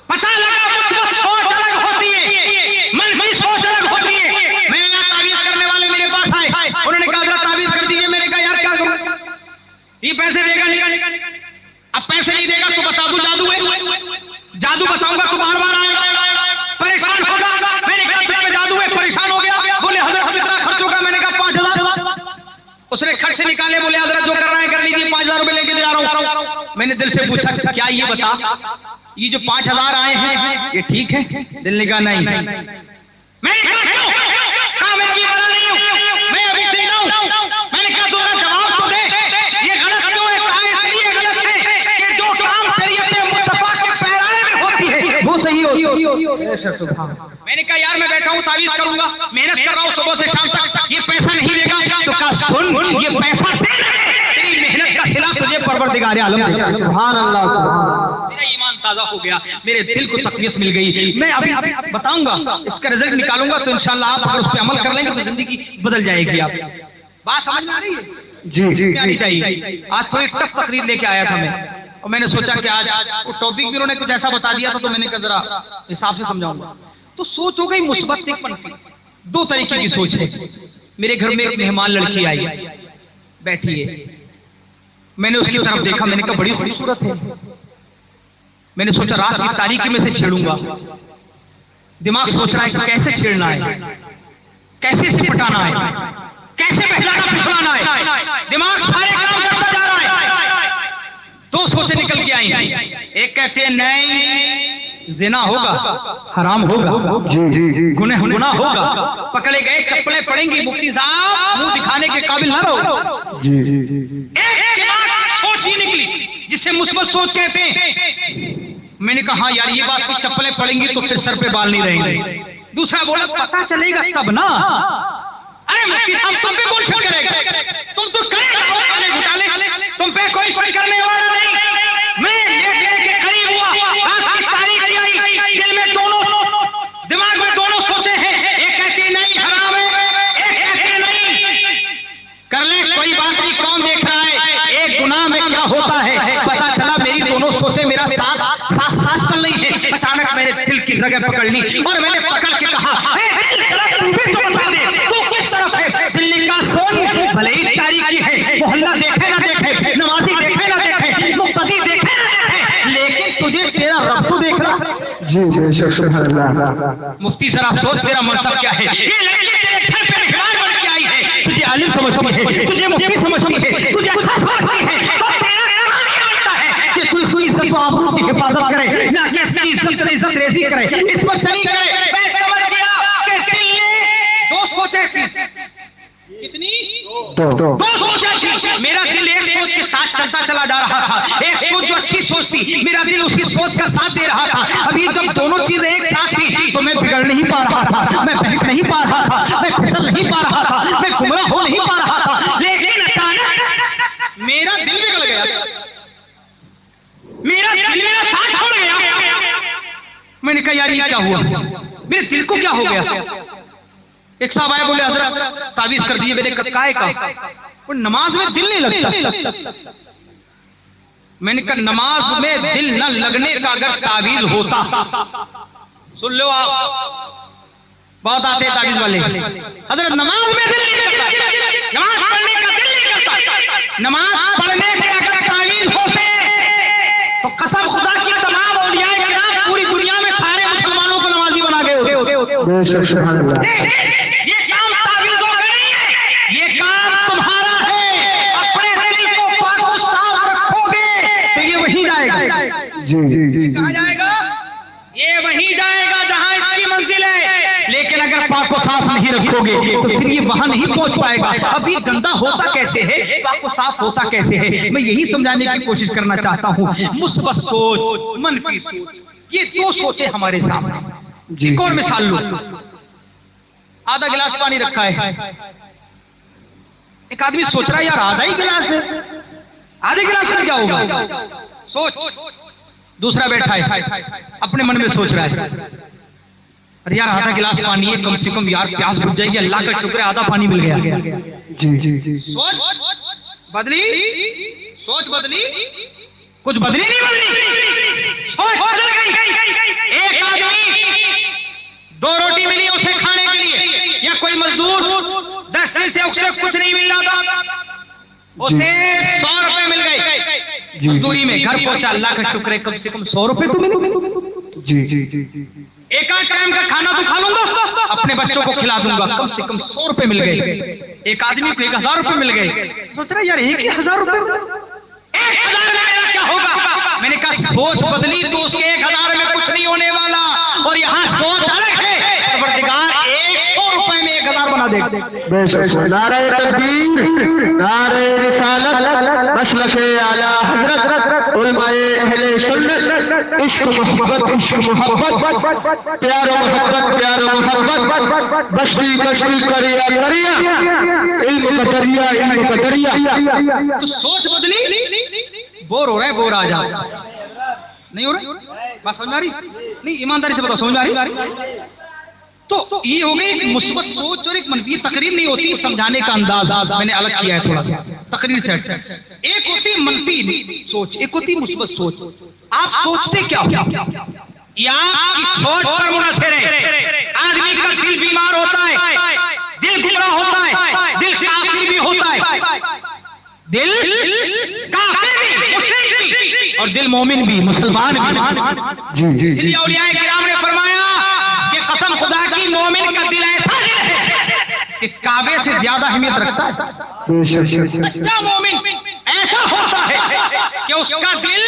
पता लगा मुस्बत सोच अलग होती है, मनफी सोच अलग होती है। मैं तावीज करने वाले मेरे पास आए, उन्होंने कहा जरा तावीज कर दीजिए। मैंने कहा यार क्या करूं, ये पैसे देगा नहीं, अब पैसे नहीं देगा तो बता दूं जादू है, जादू बताऊंगा तो बार बार आएगा, परेशान होगा। मैंने कहा तुम पे जादू है, परेशान हो गया। बोले हजरत कितना खर्च होगा? मैंने कहा 5000। उसने खर्च निकाले, बोले हजरत जो करना है कर लीजिए, 5000 रुपए लेके जा रहा हूं। मैंने दिल से पूछा क्या ये बता, ये जो 5000 आए हैं ये ठीक है? दिल ने कहा नहीं। मैंने कहा क्यों? कहा मैं अभी मरा नहीं हूं, मैं अभी जिंदा हूं। मैंने कहा तुम्हारा जवाब तो दे, ये गलत क्यों है? कहा इसलिए गलत है कि जो काम शरीयत मुस्तफा के पैराए में होती है वो सही होती है। मैंने कहा यार मैं बैठा हूं तावीज करूंगा, मेहनत कर रहा हूं सुबह से शाम तक, ये पैसा नहीं देगा। तो कहा सुन, ये पैसा तेरी मेहनत का सिला तुझे परवरदिगार आलम देगा। सुभान अल्लाह। मेरा ईमान ताजा हो गया, मेरे दिल को तकवीयत मिल गई। मैं अभी बताऊंगा, इसका रिजल्ट निकालूंगा तो इंशाल्लाह आप अगर उस पर अमल कर लेंगे तो जिंदगी बदल जाएगी। आप बात समझ में आ रही है? जी आनी चाहिए। आज थोड़ी टफ तकरीर लेके आया था मैं, और मैंने सोचा कि आज वो टॉपिक भी उन्होंने कुछ ऐसा बता दिया था तो मैंने कहा जरा हिसाब से समझाऊंगा। तो सोच हो गई मुस्बत एक मनफी, दो तरीके की सोच है। मेरे घर में एक मेहमान लड़की आई, बैठी है, मैंने उसकी तरफ देखा, मैंने कहा बड़ी खूबसूरत है। मैंने सोचा रात की तारीकी में से छेड़ूंगा। दिमाग सोच रहा है कि कैसे छेड़ना है, कैसे इसे पटाना है, कैसे बहलाना फुसलाना है। दिमाग सारे काम करता जा रहा है। दो सोचें निकल के आई। एक कहते हैं नहीं जिना होगा, हराम होगा, गुनाह होगा, पकड़े गए चप्पलें पड़ेंगी, मुफ्ती साहब मुंह दिखाने के काबिल ना रहो। एक दिमाग सोच ही निकली जिसे मुस्बत सोच कहते हैं। मैंने कहा हाँ यार ये बात की चप्पलें पड़ेंगी तो फिर सर पे बाल नहीं रहेंगे। दूसरा बोला पता चलेगा तब ना। अरे मुफ्ती साहब तुम पे कौन शक करेगा, तुम तो करेगा घोटाले, तुम पे कोई शक करने वाला नहीं। मैं देखने के करीब हुआ, रात की तारीख आई, दिल में दोनों, दिमाग में दोनों सोचे हैं। एक कहते नहीं हराम है, एक कहते नहीं कर ले, कोई बात नहीं, कौन देख रहा है, एक गुनाह में क्या होता है। पता चला मेरी दोनों सोचे मेरा साथ चल रही है। अचानक मैंने दिल की रगत पकड़ ली और मैंने पकड़ के कहा तू भी तो बता दे तू किस तरफ है। दिल्ली का सोन भले ही तारीखी है, मोहल्ला देखे ना देखे, नमाजी देखे ना देखे, मुक्तदी देखे ना देखे, लेकिन तुझे तेरा रब तो देख रहा। जी बेशक सुभान अल्लाह। मुफ्ती जरा सोच तेरा मनसब क्या है। ये लड़की तेरे घर पे मेहमान बन के आई है, तुझे आलिम समझती है, तुझे मुफ्ती समझती है, तुझे अच्छा समझती है, की हिफाजत करे ना कि इसकी इज्जत रेजी करे, इसमें सही करे। मैं समझ गया कि दिल ने दो सोचे थी। कितनी? दो सोचे थी। मेरा दिल एक सोच के साथ चलता चला जा रहा था। एक सोच जो अच्छी सोच थी, मेरा दिल उसकी सोच का साथ दे रहा था। अभी जब दोनों चीजें एक साथ थी तो मैं बिगड़ नहीं पा रहा था, मैं बहक नहीं पा रहा था, मैं फिसल नहीं पा रहा था, मैं गुमराह हो नहीं पा रहा था। लेकिन अचानक मेरा दिल बिगड़ गया, मेरा दिल मेरा साथ छोड़ गया। मैंने कहा यार ये क्या हुआ, मेरे दिल को क्या हो गया। एक साहब आए, बोले हजरत तावीज कर दिए। मैंने कहा काय का? वो नमाज में दिल नहीं लगता। मैंने कहा नमाज में दिल न लगने का अगर तावीज होता सुन लो आप, बहुत आते हैं ताबीज वाले। हजरत नमाज में दिल नहीं करता, नमाज पढ़ने का दिल नहीं करता। नमाज पढ़ने के अगर ताबीज होते तो कसम खुदा की तमाम औलियाए किराम पूरी दुनिया में सारे मुसलमानों को नमाजी बना गए होते। ये काम ताबीजों का नहीं है, ये काम तुम्हारा है। अपने दिल को पाक और साफ रखोगे तो ये वहीं जाएगा। कहाँ जाएगा? ये वहीं जाएगा जहां इसकी मंजिल है। लेकिन अगर पाक को साफ नहीं रखोगे तो फिर ये वहां नहीं पहुंच पाएगा। अब ये गंदा होता कैसे है, पाक को साफ होता कैसे है, मैं यही समझाने की कोशिश करना चाहता हूँ। मुस्बत सोच, मनफी सोच, ये दो सोचे हमारे सामने। एक और मिसाल लो, आधा गिलास पानी रखा है, एक आदमी सोच रहा है यार आधा ही गिलास है, आधे गिलास में क्या होगा, सोच। दूसरा बैठा है अपने मन में सोच रहा है अरे यार आधा गिलास पानी है, कम से कम यार प्यास बुझ जाएगी, अल्लाह का शुक्र है आधा पानी मिल गया। सोच बदली, सोच बदली, कुछ बदली नहीं बदली, सोच बदल गई। एक आदमी 2 रोटी मिली उसे खाने के लिए, या कोई मजदूर 10 दिन से उसे कुछ नहीं मिल रहा था, उसे 100 रुपए मिल गए मजदूरी में, घर पहुंचा, अल्लाह का शुक्र है कम से कम 100 रुपए तो मिले। एक आध टाइम का खाना तो खा लूंगा, अपने बच्चों को खिला दूंगा, कम से कम 100 रुपए मिल गए। एक आदमी को 1000 रुपए मिल गए, सोच रहा यार 1000 रुपए, 1000 में क्या होगा। मैंने कहा सोच बदली तो उसके 1000 में कुछ नहीं होने वाला, और यहाँ सोच अलग है। परवरदिगार 100 रुपए में 1000 बना देगा। नारे तकबीर, नारे रिसालत, मसलके आला हजरत, उलमाए अहले सुन्नत, इश्क मोहब्बत, इश्क मोहब्बत, प्यार मोहब्बत, प्यार मोहब्बत, बस्ती बस्ती करिया करिया, इल्म का दरिया, इल्म का दरिया। तो सोच बदली, बोर हो रहा है, बोर आ जा, नहीं हो रहा, बात समझ आ रही? नहीं ईमानदारी से बताओ, समझ आ रही? तो ये हो गई एक मुस्बत सोच और एक मनफी। तकरीर नहीं होती, समझाने का अंदाज मैंने अलग किया है थोड़ा सा तकरीर से। एक होती मनफी सोच, एक होती मुस्बत सोच। आप सोचते क्या हो, या आपकी सोच पर मुनहसर है। आदमी का दिल बीमार होता है, दिल गुमराह होता है, दिल काफिर भी होता है, दिल काफिर भी, मुस्लिम भी, और दिल मोमिन भी, मुसलमान भी। इसलिए औलियाए किराम ने फरमाया कि कसम खुदा की मोमिन का दिल ऐसा है कि काबे से ज्यादा अहमियत रखता है। सच्चा मोमिन ऐसा होता है कि उसका दिल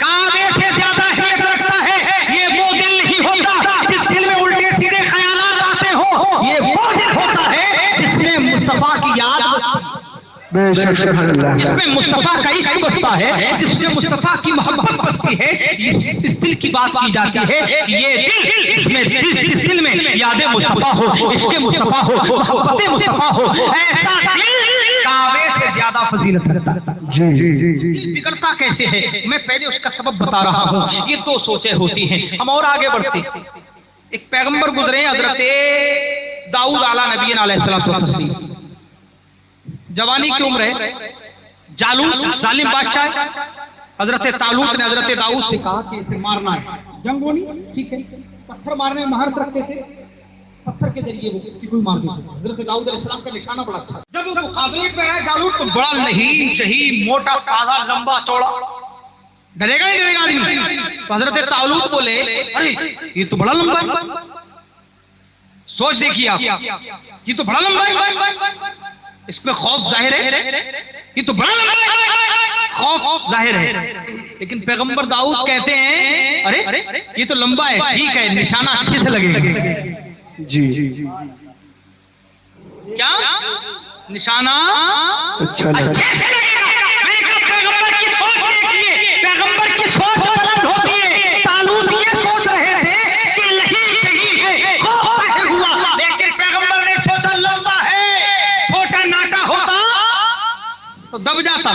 काबे से ज्यादा अहमियत रखता है। ये वो दिल नहीं होता जिस दिल में उल्टे सीधे ख्यालात आते हो, ये वो दिल होता है जिसमें मुस्तफा की याद, जिसमें मुस्तफा का इश्क बसता है, जिसमें मुस्तफा की मोहब्बत बसती है। इस दिल की बात की जाती है कि ये दिल, जिस दिल में याद मुस्तफा हो, इश्क मुस्तफा हो, मोहब्बत मुस्तफा हो, ऐसा दिल काबे से ज्यादा फजीलत रखता है। दिल बिगड़ता कैसे है, मैं पहले उसका सबब बता रहा हूँ। ये 2 सोचें होती हैं। हम और आगे बढ़ते, एक पैगंबर गुजरे हजरत दाऊद आला नबी अलैहिस्सलाम, जवानी की उम्र है, जालूत जालिम बादशाह, हजरत तालूत ने हजरत दाऊद से कहा कि इसे मारना है, जंग होनी, ठीक है। पत्थर मारने में महारत रखते थे, पत्थर के जरिए वो किसी को भी मार देते थे। हजरत दाऊद अलैहिस्सलाम का निशाना बड़ा अच्छा। जब वो मुकाबले पे आया जालूत तो बड़ा नहीं सही, मोटा ताजा लंबा चौड़ा, डरेगा नहीं डरेगा आदमी। तो हजरत तालूत बोले अरे ये तो बड़ा लंबा है, सोच देखिए आप, ये तो बड़ा लंबा है, इसमें खौफ जाहिर है, ये तो बड़ा लंबा है, खौफ जाहिर है। लेकिन पैगंबर दाऊद कहते हैं अरे ये तो लंबा है, ठीक है, निशाना अच्छे से लगेगा। जी क्या निशाना अच्छा अच्छे से लगेगा। मैंने कहा पैगंबर की सोच देखिए, पैगंबर की सोच बुलंद होती है। तालूत ये सोच रहे थे कि नहीं सही है, खौफ जाहिर हुआ, लेकिन पैगंबर ने सोचा लंबा है, छोटा नाटा होता तो दब जाता,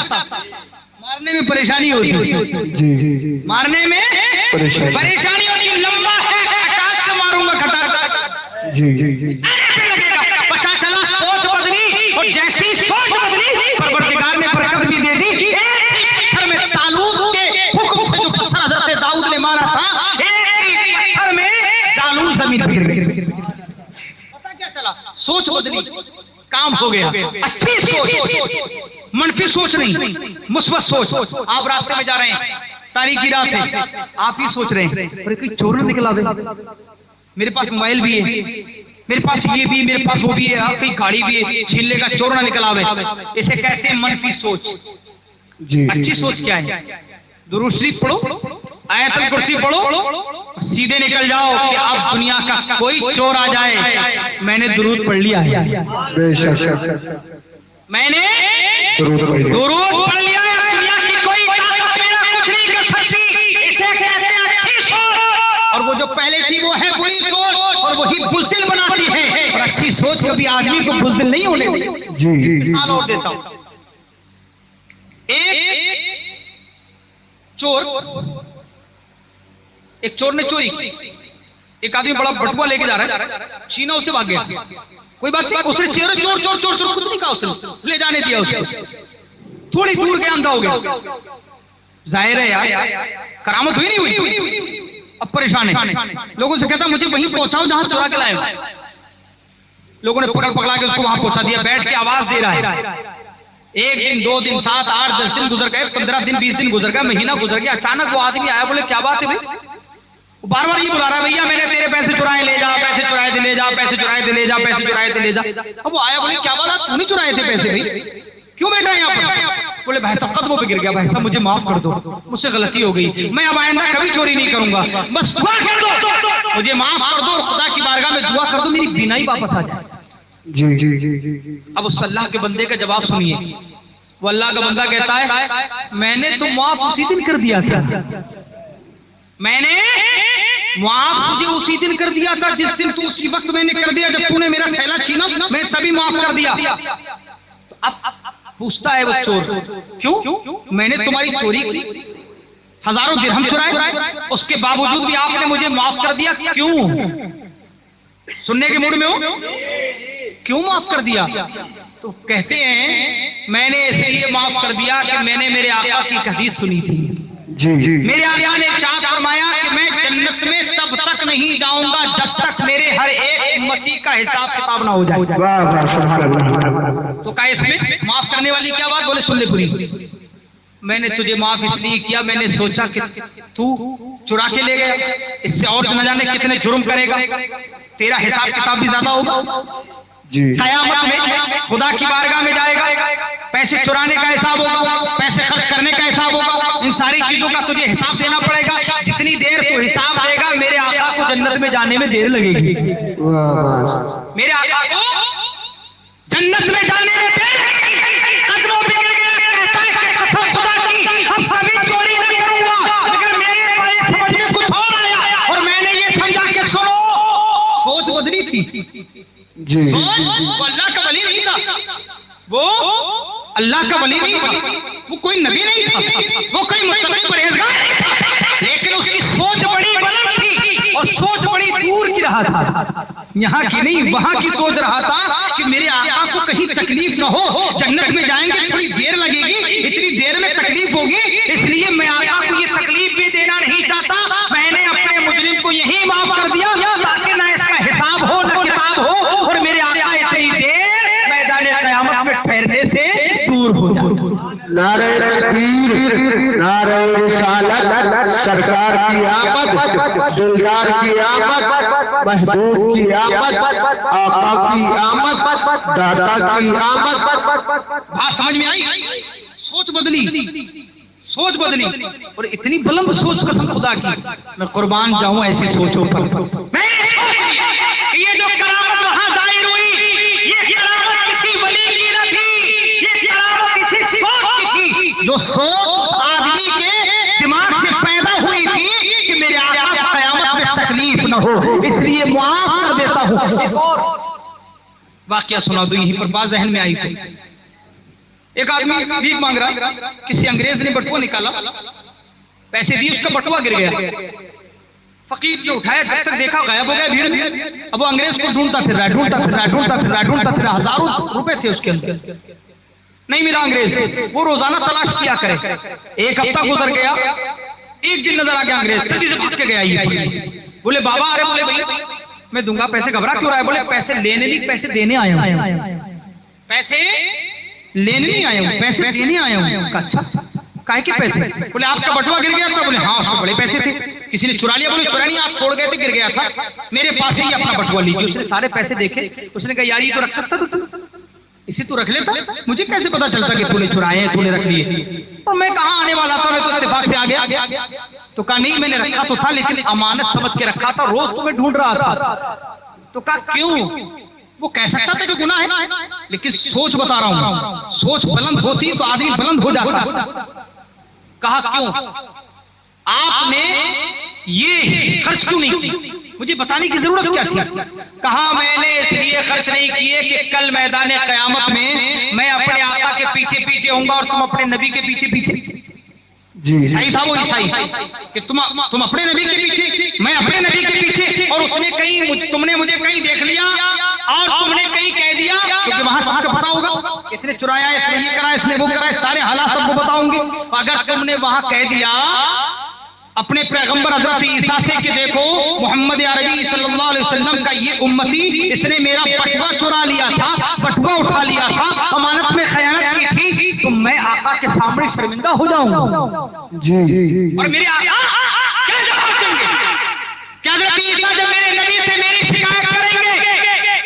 मारने में परेशानी होती। जी मारने में परेशानी होती, लंबा है, खटाक से मारूंगा, खटाक जी लगेगा। पता चला सोच बदली, और जैसी सोच बदली परवरदिगार ने बरकत भी दे दी। एक ही पत्थर में तालूत के हुक्म से जो पत्थर हजरत दाऊद ने मारा था, एक ही पत्थर में सोच बदली, काम हो गया। अच्छी सोच, मनफी सोच नहीं, मुस्बत सोच। आप रास्ते में जा रहे हैं, तारीखी रात है, आप ही सोच रहे हैं अरे कोई चोर ना निकला दे, मेरे पास मोबाइल भी है, मेरे पास ये भी, मेरे पास वो भी है, कहीं गाड़ी भी है, छीन लेगा, चोर ना निकल आवे। इसे कहते हैं मनफी सोच। अच्छी सोच क्या है? दुरूद शरीफ पढ़ो, आयतुल कुर्सी पढ़ो, सीधे निकल जाओ कि अब दुनिया का कोई चोर आ जाए, मैंने दुरूद पढ़ लिया है, मैंने दुरूद पढ़ लिया है, दुनिया की कोई ताकत मेरा कुछ नहीं कर सकती। इसे कहते हैं अच्छी सोच। और वो जो पहले थी वो है बुरी सोच, और वही बुज़दिल बनाती है। और अच्छी सोच कभी आदमी को बुज़दिल नहीं होने देती। मिसाल और देता हूं, एक चोर ने चोरी की, एक आदमी बड़ा बटुआ लेके जा रहा है, छीना, उससे भाग गया, कोई बात नहीं, उसने चोर चोर चोर चोर चोर कुछ नहीं कहा, उसने ले जाने दिया, उसको थोड़ी दूर के अंधा हो गया। जाहिर है यार करामत हुई नहीं हुई, अब परेशान है, लोगों से कहता मुझे वहीं पहुंचाओ जहां चुरा के लाए। लोगों ने पकड़ा के उसको वहां पहुंचा दिया, बैठ के आवाज दे रहा है। 1 दिन 2 दिन 7 8 10 दिन गुजर गए, 15 दिन 20 दिन गुजर गया, महीना गुजर गया। अचानक वो आदमी आया, बोले क्या बात है भाई? बार बार ये बुला रहा है, भैया मैंने तेरे पैसे चुराए, ले जा, पैसे चुराए थे, ले जा, पैसे चुराए थे, ले जा, पैसे चुराए थे, ले जा। अब वो आया, बोले क्या बात, तूने चुराए थे पैसे भाई, क्यों बैठा है यहाँ पर? बोले भाई साहब कदमों पे गिर गया, भाई साहब मुझे माफ कर दो, मुझसे गलती हो गई, मैं अब आइंदा कभी चोरी नहीं करूंगा, बस दुआ कर दो, मुझे माफ कर दो, खुदा की बारगाह में दुआ कर दो मेरी बीनाई वापस आ जाए। अब उस अल्लाह के बंदे का जवाब सुनिए। वो अल्लाह का बंदा कहता है मैंने तो माफ उसी दिन कर दिया था, मैंने माफ तुझे उसी दिन कर दिया था जिस दिन तू, उसी वक्त मैंने कर दिया जब तूने मेरा थैला छीना, मैं तभी माफ कर दिया। तो अब पूछता है वो चोर, क्यों? मैंने तुम्हारी चोरी की, हजारों दिरहम चुराए, उसके बावजूद भी आपने मुझे माफ कर दिया, क्यों? सुनने के मूड में हो? क्यों माफ कर दिया? तो कहते हैं मैंने इसलिए माफ कर दिया कि मैंने मेरे आका की हदीस सुनी थी। मेरे आका ने इरशाद फरमाया कि मैं जन्नत में तब तक नहीं जाऊंगा जब तक मेरे हर एक उम्मती का हिसाब किताब ना हो जाए। तो कहा इसमें माफ करने वाली क्या बात? बोले सुन ले पूरी। मैंने तुझे माफ इसलिए किया, मैंने सोचा कि तू चुरा के ले गया, इससे और न जाने कितने जुर्म करेगा, तेरा हिसाब किताब भी ज्यादा होगा। कयामत में खुदा की बारगाह में जाएगा, पैसे चुराने का हिसाब होगा, पैसे खर्च करने का हिसाब होगा, इन सारी चीजों का तुझे हिसाब देना पड़ेगा। जितनी देर तू हिसाब देगा मेरे आका को जन्नत में जाने में देर लगेगी, मेरे आका को जन्नत में जाने में देर लगेगी। कदमों पे गिर गया, कहता है कि कसम खुदा की अब कभी चोरी नहीं करूंगा। अगर मेरे समझ में कुछ और आया और मैंने ये समझा कि सुनो, सोच बदली थी, वो अल्लाह का वली नहीं था, वो अल्लाह का वली नहीं था, वो कोई नबी नहीं था, वो कोई मुत्तकी परहेजगार नहीं था, लेकिन उसकी सोच बड़ी बुलंद थी और सोच बड़ी दूर की रहा था, यहाँ की नहीं वहां की सोच रहा था कि मेरे आका को कहीं तकलीफ न हो, जन्नत में जाएंगे थोड़ी देर लगेगी, इतनी देर में तकलीफ होगी, इसलिए मैं आका को ये तकलीफ भी देना नहीं चाहता, मैंने अपने मुजरिम को यही माफ कर दिया ताकि ना इसका हिसाब हो न किताब हो, और मेरे आका इतनी देर मैदान क़यामत में ठहरने से दूर हो जाए। नारे तकबीर, नारे रिसालत, सरकार की आमद, दिलदार की आमद, महबूब की आमद, आका की आमद, दाता की आमद। बात समझ में आई? सोच बदली, सोच बदली, और इतनी बुलंद सोच कसम खुदा की, मैं कुर्बान जाऊं ऐसी सोचों पर। ये जो करामत वहां जाहिर हुई, ये करामत किसी वली की न थी, ये करामत किसी सोच की थी, जो सोच आदमी के दिमाग से पैदा हुई थी कि मेरे आका क़यामत में तकलीफ न हो, इसलिए मुआफ कर देता हूं। एक और वाकया सुना दो, यहीं पर बात जहन में आई थी। एक आदमी भीख मांग रहा, किसी अंग्रेज ने बटुआ निकाला, पैसे दिए, उसका बटुआ गिर गया, फकीर ने उठाया, जब तक देखा गायब हो गया भीड़ में। अब वो अंग्रेज को ढूंढता फिर रहा, ढूंढता फिर रहा, हजारों रुपए थे उसके अंदर, नहीं मिला अंग्रेज, वो रोजाना तलाश किया करे। एक हफ्ता गुजर गया, एक दिन नजर आ गया अंग्रेज, तेजी से भाग के गया, ये बोले बाबा, अरे बोले भाई मैं दूंगा पैसे, घबरा क्यों रहा है? बोले पैसे लेने नहीं, पैसे देने आया हूं। पैसे लेने नहीं आया हूं, पैसे देने आया हूं। अच्छा, काहे के पैसे? बोले आपका बटुआ गिर गया था। बोले हाँ, उसमें बड़े पैसे थे, किसी ने चुरा लिया। बोले चुरा नहीं, आप छोड़ गए थे, गिर गया था, मेरे पास ही अपना बटुआ लीजिए। उसने सारे पैसे देखे, उसने कहा यार ये तो रख सकता था, इसी तो रख लेता, मुझे कैसे पता चलता कि तूने चुराए हैं, तूने रख लिए? और मैं कहाँ आने वाला था, मैं तो इत्तेफाक से आ गया। तो कहा नहीं, मैंने रखा तो था, लेकिन अमानत समझ के रखा था, रोज तुम्हें ढूंढ रहा था। तो कहा क्यों? वो कह सकता था कि गुनाह है, लेकिन सोच बता रहा हूं, सोच बुलंद होती तो आदमी बुलंद हो जाता। कहा क्यों? आपने ये खर्च क्यों नहीं की? मुझे बताने की जरूरत क्या थी? कहा मैंने इसलिए खर्च नहीं किए कि कल मैदान क़यामत में मैं अपने आका के पीछे पीछे होऊंगा और तुम अपने नबी के पीछे पीछे। जी ईसाई था वो ईसाई कि तुम अपने नबी के पीछे, मैं अपने नबी के पीछे, और उसने कहीं, तुमने मुझे कहीं देख लिया और तुमने कहीं कह दिया, क्योंकि वहां सबको पता होगा इसने चुराया, इसने ये करा, इसने वो करा, सारे हालात सबको बताऊंगे। अगर तुमने वहां कह दिया अपने पैगंबर हजरत ईसा से कि देखो मोहम्मद अरबी सल्लल्लाहु अलैहि वसल्लम का ये उम्मती, इसने मेरा बटुआ चुरा लिया था, बटुआ उठा लिया था, अमानत में खयानत की थी, तो मैं आका के सामने शर्मिंदा हो जाऊंगा। जी और मेरे आका क्या जवाब देंगे? क्या हजरत ईसा जब मेरे नबी से मेरी शिकायत करेंगे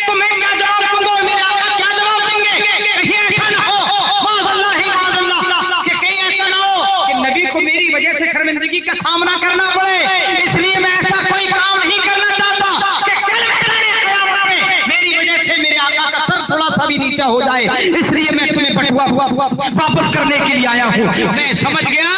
तो मैं क्या जवाब दूंगा? मेरे आका क्या जवाब देंगे? कहीं ऐसा ना हो कि कहीं ऐसा ना हो कि नबी को मेरी वजह से शर्मिंदगी का सामना करना पड़े। इसलिए मैं ऐसा कोई काम नहीं करना चाहता कि कल मैदान क़यामत में मेरी वजह से मेरे आका का सर थोड़ा सा भी नीचा हो जाए। इसलिए मैं तुम्हें बटुआ वापस करने के लिए आया हूँ। मैं समझ गया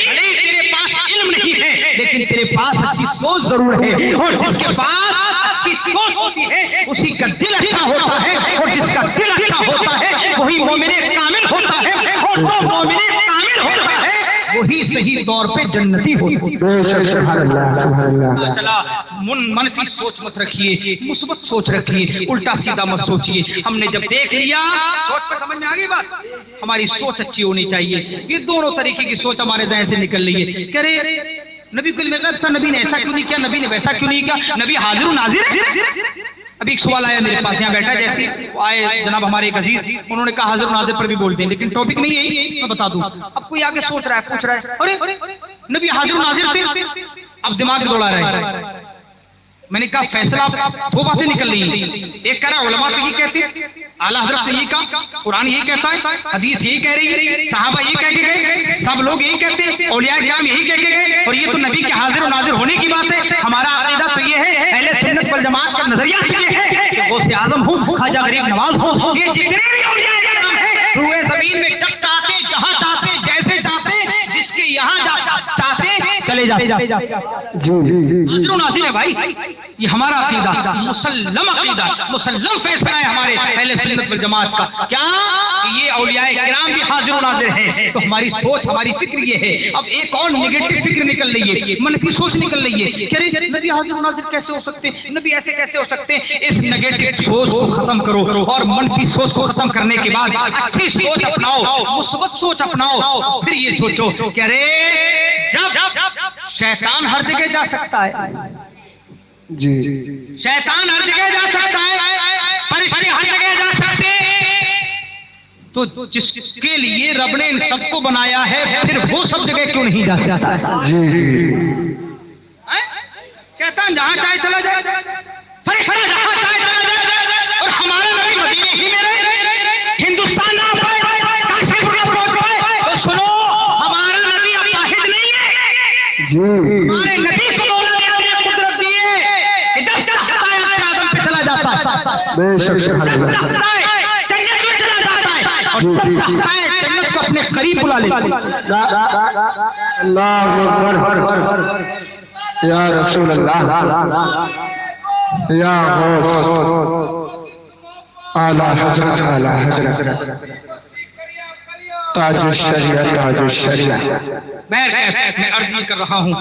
तेरे पास इल्म नहीं है, लेकिन तेरे पास अच्छी सोच जरूर है, और जिसके पास अच्छी सोच होती है उसी का दिल अच्छा होता है, और जिसका दिल अच्छा होता है वही मोमिने कामिल होता है, और जो मोमिने कामिल होता है वही सही तौर पे जन्नती होता है। चला मनफी सोच मत रखिए, मुस्बत सोच रखिए, उल्टा सीधा मत सोचिए। हमने जब देख लिया, सोच पर समझ में आ गई बात, हमारी सोच अच्छी होनी चाहिए। ये दोनों तरीके की सोच हमारे जहन से निकल रही है। कह रहे नबी को था, नबी ने ऐसा क्यों नहीं किया, नबी ने वैसा क्यों नहीं किया, नबी हाजिर नाजिर है। अभी एक सवाल आया मेरे पास, यहाँ बैठा जैसे आए जनाब हमारे एक अजीज, उन्होंने कहा हाजिर नाजिर पर भी बोलते हैं, लेकिन टॉपिक नहीं है, मैं बता दूं। अब कोई आगे सोच रहा है, पूछ रहा है अरे नबी हाजिर नाजिर थे, अब दिमाग दौड़ा रहा है। मैंने कहा फैसला दो बातें निकल रही हैं। एक कह रहा उलमा तो ये कहते हैं, आला हजरत ने ये कहा, कुरान यही कहता है, हदीस यही कह रही है, सहाबा यही कह के गए, सब लोग यही कहते हैं, औलिया किराम यही कह के गए, और ये तो नबी के हाजिर नाजिर होने की बात है। हमारा अकीदा तो ये है, अहले सुन्नत वल जमात का नजरिया ये है कि गौसे आजम हो, ख्वाजा गरीब नवाज हो, ये जितने भी औलिया किराम हैं रूए जमीन में जब चाहते, जहां चाहते, जैसे चाहते, जिसके यहाँ चाहते चले जाते। हाजिर नाजिर है भाई, ये हमारा अकीदा, मुसल्लम अकीदा, मुसल्लम फैसला है हमारे अहले सुन्नत वल जमात का। क्या ये औलियाए किराम भी हाजिर नाजिर हैं? तो हमारी सोच, हमारी फिक्र ये है। अब एक और नेगेटिव फिक्र निकल रही है, मनफी सोच निकल रही है, कह रहे नबी हाजिर नाजिर कैसे हो सकते हैं, नबी ऐसे कैसे हो सकते हैं? इस नेगेटिव सोच को खत्म करो और मनफी सोच को खत्म करने के बाद अच्छी सोच अपनाओ, मुस्बत सोच अपनाओ। फिर ये सोचो, कह रहे जब शैतान हर जगह जा सकता है, जी शैतान हर जगह जा सकता है, फरिश्ते हर जगह जा सकते हैं, तो जिसके लिए रब ने इन सबको बनाया है फिर वो सब जगह क्यों नहीं जा सकता है? शैतान जहां चाहे चला जाए, फरिश्ता जहां चाहे चला जाए, और हमारा नबी मदीने ही में रहे, हिंदुस्तान ना पाए, काशीपुर ना पहुंच पाए, तो सुनो हमारा नबी अब वाहिद नहीं है। हमारे नबी को मौला ने अपनी कुदरत दी है, जब चाहता है अपने आदम पे चला जाता है, बेशक जन्नत में चला जाता है, और जब चाहता है जन्नत को अपने करीब बुला लेता है। अल्लाहु अकबर या रसूल अल्लाह या गौस आला हजरत ताजुश शरिया ताजुश शरिया। मैं अर्ज ये कर रहा हूँ,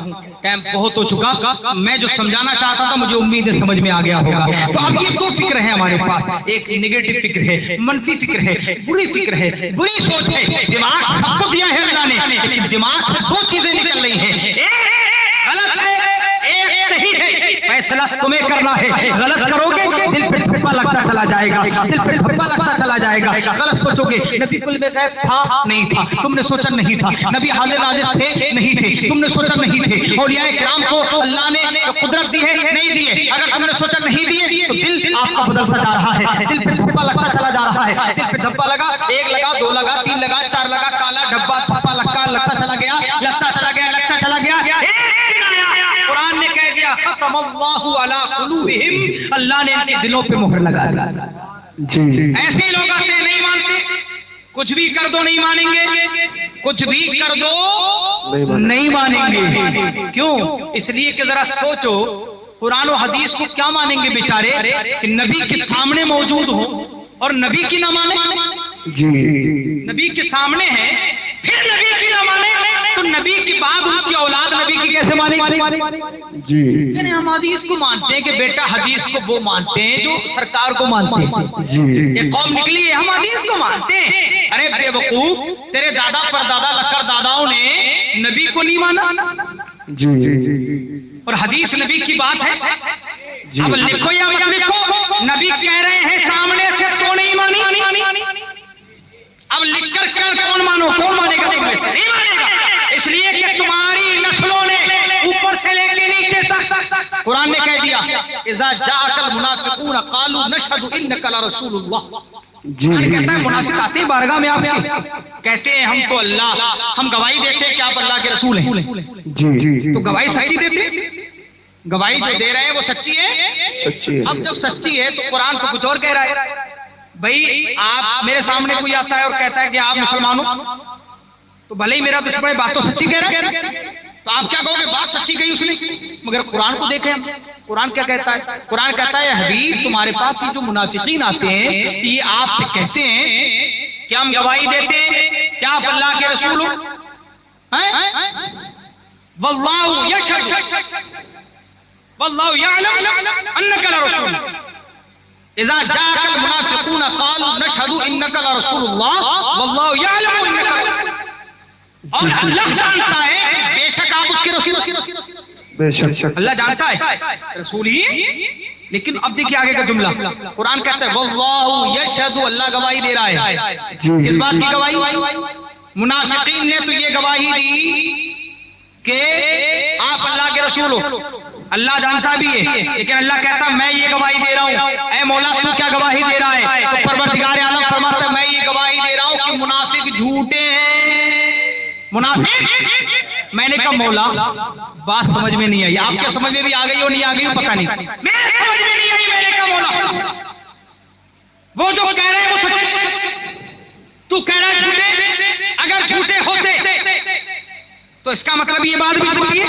टाइम बहुत हो चुका, मैं जो समझाना चाहता था मुझे उम्मीद है समझ में आ गया होगा। तो अब ये दो फिक्र है हमारे पास, एक नेगेटिव फिक्र है, मनफी फिक्र है, बुरी फिक्र है, बुरी सोच है। दिमाग सबको दिया है अल्लाह ने, लेकिन दिमाग से दो चीजें निकल रही हैं, एक गलत है, एक सही है। फैसला तुम्हें करना है। गलत करोगे दिल पे धब्बा लगता चला जाएगा, दिल पे धब्बा लगता चला जाएगा। गलत सोचोगे नबी कुल में गैब था नहीं था, तुमने सोचा नहीं था। नबी हाजिर नाजिर थे नहीं थे, तुमने सोचा नहीं थे। औलिया किराम को अल्लाह ने कुदरत दी है नहीं दी है, अगर तुमने सोचा नहीं दिए तो दिल आपका बदलता जा रहा है, दिल पे धब्बा लगता चला जा रहा है। दिल पे धब्बा लगा, 1 लगा, 2 लगा, 3 लगा, 4 लगा, काला डब्बा धब्बा लगता चला गया, लगता चला गया, लगता चला गया। एक दिन आया कुरान ने कह दिया खतमल्लाहु अला कुलूबिहिम, अल्लाह ने इनके दिलों पे मोहर लगा दी। ऐसे लोग आते नहीं मानते, कुछ भी कर दो नहीं मानेंगे, कुछ भी कर दो नहीं मानेंगे। क्यों? इसलिए कि जरा सोचो कुरान और हदीस को क्या मानेंगे बेचारे कि नबी के सामने मौजूद हो और नबी की ना माने। नबी के सामने है फिर नबी की ना माने, तो नबी की बात उनकी औलाद नबी की कैसे मानेगी? हम हदीस को मानते हैं कि बेटा हदीस को वो मानते हैं जो सरकार को मानते हैं। ये कौम निकली है, हम हदीस को मानते हैं। अरे बेवकूफ, तेरे दादा परदादा लक्कर दादाओं ने नबी को नहीं माना और हदीस नबी की बात है। अब लिखो या मत लिखो, नबी कह रहे हैं सामने से तो नहीं मानी। अब लिखकर कर कौन मानो, कौन मानेगा? नहीं मानेगा। इसलिए कि तुम्हारी नस्लों ने ऊपर से लेके नीचे तक कुरान ने कह दिया इज़ा जाअकल मुनाफिकून क़ालू नशहदु इन्नका लरसूलुल्लाह। कहता है मुनाफिक आते हैं बारगाह में आपके, कहते हैं हम तो अल्लाह, हम गवाही देते हैं कि आप अल्लाह के रसूल हैं। तो गवाही सच्ची देते, गवाही जो दे रहे हैं वो सच्ची है। अब जब सच्ची है तो कुरान तो कुछ और कह रहा है। भाई आप मेरे सामने कोई आता है और कहता है कि आप मुसलमान हो, तो भले ही मेरा दुश्मन बात तो सच्ची कह रहा है, तो आप क्या कहोगे? बात सच्ची कही उसने। मगर कुरान को देखें हम, कुरान क्या कहता है? कुरान कहता है हबीब तुम्हारे पास ये जो मुनाफिकीन आते हैं ये आपसे कहते हैं कि हम गवाही देते हैं क्या आप अल्लाह के रसूल हो। वल्लाहु यशहदु वल्लाहु यअलम अन्नका लरसूल। इज़ा जाअकल मुनाफिकून क़ालू नशहदु इन्नका लरसूलुल्लाह वल्लाहु यअलम इन्नका। और अल्लाह जानता है बेशक आप उसके रसूल, बेशक अल्लाह जानता है रसूल ही। लेकिन अब देखिए आगे का जुमला, कुरान कहता है वल्लाहु यशहदु, अल्लाह गवाही दे रहा है। किस बात की गवाही? मुनाफिकीन ने तो ये गवाही दी कि आप अल्लाह के रसूल हो। अल्लाह जानता भी है, लेकिन अल्लाह कहता मैं ये गवाही दे रहा हूं। ऐ मौला तू क्या गवाही दे रहा है? तो परवरदिगार आलम फरमाता है मैं ये गवाही दे रहा हूं कि मुनाफिक झूठे हैं। मुनाफिक, मैंने कहा मौला बात समझ में नहीं आई, आपके समझ में भी आ गई हो नहीं आ गई हो पता नहीं, मेरे समझ में नहीं आई। मैंने कहा मौला वो जो कह रहे हैं वो सच्चे, तू कह रहा है झूठे। अगर झूठे होते तो इसका मतलब ये बात भी झूठी है।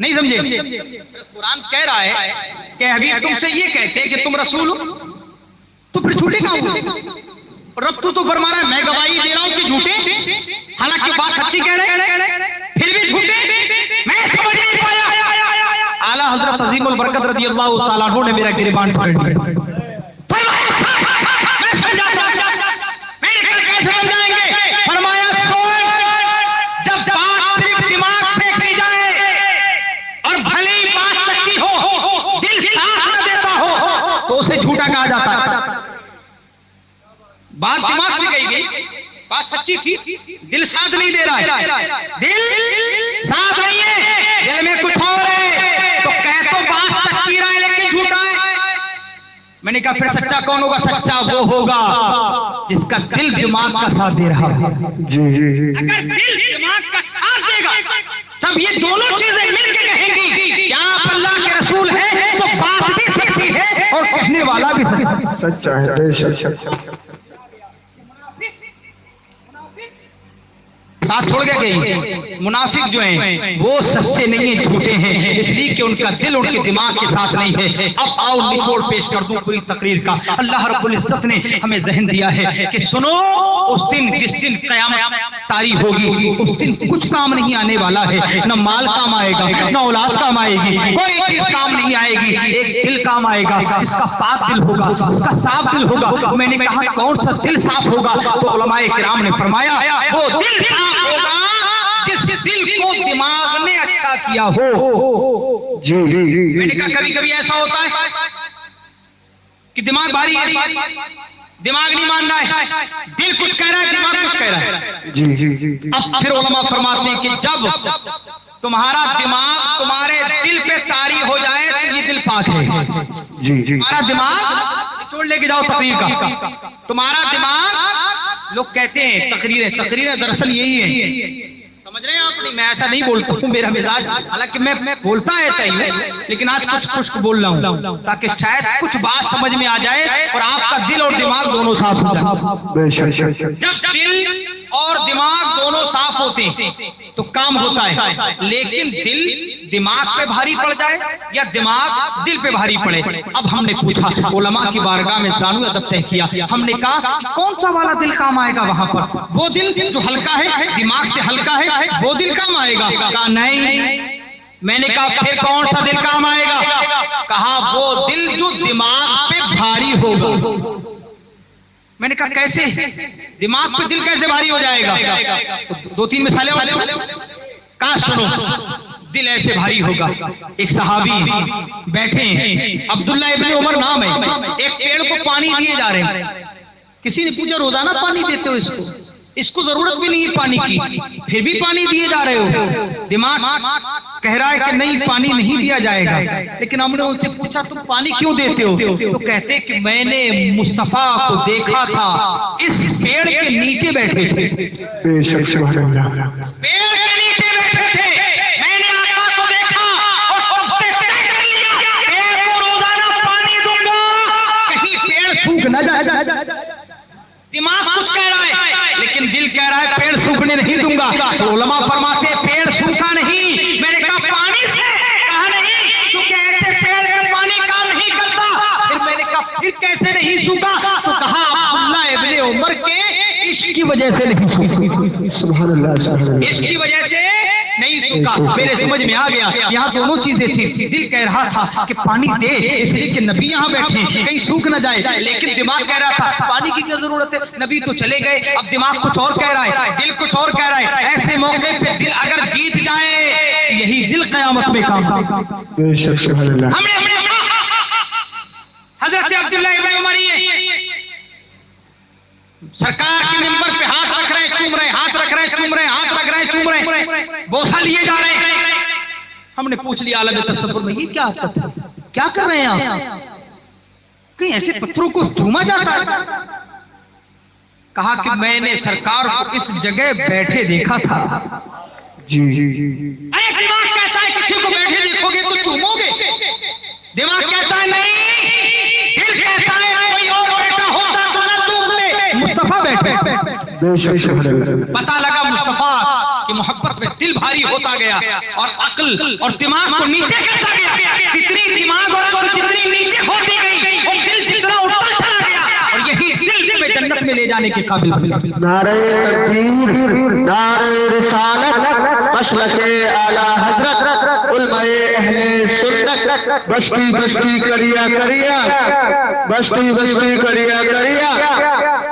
नहीं समझे? कुरान कह रहा है कि हबीब तुमसे ये कहते हैं कि तुम रसूल हो, तो फिर झूठे कहां हो? रब तो फरमा रहा है मैं गवाही दे रहा हूं कि झूठे, हालांकि बात सच्ची कह रहे हैं फिर भी झूठे। मैं समझ नहीं पाया। आला हजरत अजीमुल बरकत रज़ियल्लाहु ताला अन्हु ने मेरा गिरबान पकड़ लिया। मैं समझाता, मैंने कहा कैसे समझाएंगे? फरमाया जब बात सिर्फ दिमाग से की जाए और भले ही बात सच्ची हो, दिल साथ न देता हो, तो उसे झूठा कहा जाता है। बात दिमाग से कही गई, बात सच्ची थी, दिल साथ नहीं दे रहा है, दिल साथ नहीं है, दिल में कुछ और है, तो कह तो बात सच्ची रहा है लेकिन झूठा है। मैंने कहा फिर सच्चा कौन होगा? सच्चा वो होगा जिसका दिल दिमाग का साथ दे रहा है। अगर दिल दिमाग का साथ देगा तब ये दोनों चीजें मिलकर कहेंगी क्या आप अल्लाह के रसूल हैं, तो बात भी सच्ची है और कहने वाला भी सच्चा है। साथ छोड़ के गई। मुनाफिक जो हैं वो सच्चे नहीं है, झूठे हैं, इसलिए कि उनका दिल उनके दिमाग के साथ नहीं है। अब आओ निचोड़ पेश कर दूं पूरी तकरीर का। अल्लाह रब्बुल इज्जत ने हमें ज़हन दिया है कि सुनो उस दिन जिस दिन क़यामत तारी होगी उस दिन कुछ काम नहीं आने वाला है। न माल काम आएगा, न औलाद काम आएगी, कोई चीज काम नहीं आएगी। एक दिल काम आएगा, इसका पाक दिल होगा, इसका साफ दिल होगा। मैंने कहा कौन सा दिल साफ होगा? तो उलमाए किराम ने फरमाया वो दिल साफ होगा जिस दिल को दिमाग ने अच्छा किया हो। जी जी जी मैंने कहा कभी कभी ऐसा होता है कि दिमाग भारी है, दिमाग नहीं मान रहा है, दिल कुछ कह रहा है, दिमाग कुछ कह रहा है। जी जी जी जी। अब फिर उलमा फरमाते हैं कि जब तुम्हारा दिमाग तुम्हारे दिल पे तारी हो जाए तो ये दिल पाक है। जी जी। तुम्हारा दिमाग छोड़ लेके जाओ तकरीर का, तुम्हारा दिमाग, लोग कहते हैं तकरीरें दरअसल यही है, समझ रहे हैं आप? नहीं, मैं ऐसा नहीं बोलता हूँ, मेरा मिजाज, हालांकि मैं बोलता ऐसा ही है, लेकिन आज कुछ खुश्क बोल रहा हूँ ताकि शायद कुछ बात समझ में आ जाए और आपका दिल और दिमाग दोनों साफ हो जाए। बेशक। जब दिल और दिमाग दोनों साफ होते हैं तो काम होता है, लेकिन दिल दिमाग पे भारी पड़ जाए या दिमाग दिल पे भारी पड़े। अब हमने पूछा, उलमा की बारगाह में जानू अदब तय किया, हमने कहा कौन सा वाला दिल काम आएगा वहां पर? वो दिल जो हल्का है, दिमाग से हल्का है, वो दिल काम आएगा? कहा नहीं। मैंने कहा फिर कौन सा दिल काम आएगा? कहा वो दिल जो दिमाग पे भारी होगा। मैंने कहा कैसे? दिमाग पे दिल कैसे भारी हो जाएगा? तो 2-3 मिसालें कहा सुनो। दिल ऐसे भारी होगा, एक सहाबी बैठे हैं, अब्दुल्ला इब्न उमर नाम है, एक पेड़ को पानी दिए जा रहे हैं। किसी ने पूछा रोजाना पानी देते हो इसको जरूरत भी नहीं है पानी की, फिर भी पानी दिए जा रहे हो? दिमाग कह रहा है कि नहीं पानी नहीं दिया जाएगा, लेकिन हमने उनसे पूछा तुम पानी क्यों देते हो? तो कहते कि मैंने मुस्तफा को देखा था इस पेड़ के नीचे बैठे थे। बेशक सुभान अल्लाह। पेड़ के नीचे बैठे थे, मैंने आका को देखा और तय कर लिया पेड़ को रोजाना पानी दूंगा, कहीं पेड़ सूख न जाए। दिमाग कुछ कह रहा है लेकिन दिल कह रहा है पेड़ सूखने नहीं दूंगा। तो उलमा फरमाते पेड़ सूखा नहीं। मैंने कहा पानी से? कहा नहीं, क्योंकि ऐसे पेड़ में पानी काम नहीं करता। फिर मैंने कहा फिर कैसे नहीं सूखा? तो कहा अब्दुल्ला इब्न उमर के इश्क की वजह से नहीं सूखा। सुभान अल्लाह सुभान अल्लाह। इश्क की वजह से नहीं सूखा। मेरे समझ में आ गया, यहाँ दोनों चीजें थी। दिल कह रहा था कि पानी दे, इसलिए कि नबी यहाँ बैठे कहीं सूख न जाए, लेकिन दिमाग कह रहा था पानी की क्या जरूरत है, नबी तो चले गए। अब दिमाग कुछ और कह रहा है, दिल कुछ और कह रहा है। ऐसे मौके पे दिल अगर जीत जाए, यही दिल कयामत में काम। बेशक सुभान अल्लाह। हमने हजरत अब्दुल्ला इब्न उमर सरकार के मिंबर पे हाथ रख रहे हैं, चूम रहे, हाथ रख रहे हैं, चूम रहे, हाथ रख रहे हैं, चूम रहे, बोसा लिए जा रहे हैं। हमने पूछ लिया आलम तसव्वुर में ये क्या हरकत है, क्या कर रहे हैं आप? कहीं ऐसे पत्थरों को चूमा जाता है? कहा कि मैंने सरकार को इस जगह बैठे देखा था। जी। अरे दिमाग कहता है किसी को बैठे देखोगे तो चूमोगे, दिमाग कहता है नहीं, दिल कहता है कोई और बैठा होता तो न चूम ले, मुस्तफा बैठे। बेशक सुभान अल्लाह। पता लगा मुस्तफा की मोहब्बत में दिल भारी होता गया और अक्ल और दिमाग को नीचे करता गया। जितनी दिमाग और अक्ल जितनी नीचे होती गई और दिल जितना ऊपर चला गया, और यही दिल में जन्नत में ले जाने के काबिल। नारे तकबीर, नारे रिसालत, मसलके आला हजरत, उलमाए अहले सुन्नत, बस्ती बस्ती करिया करिया, बस्ती बस्ती करिया करिया,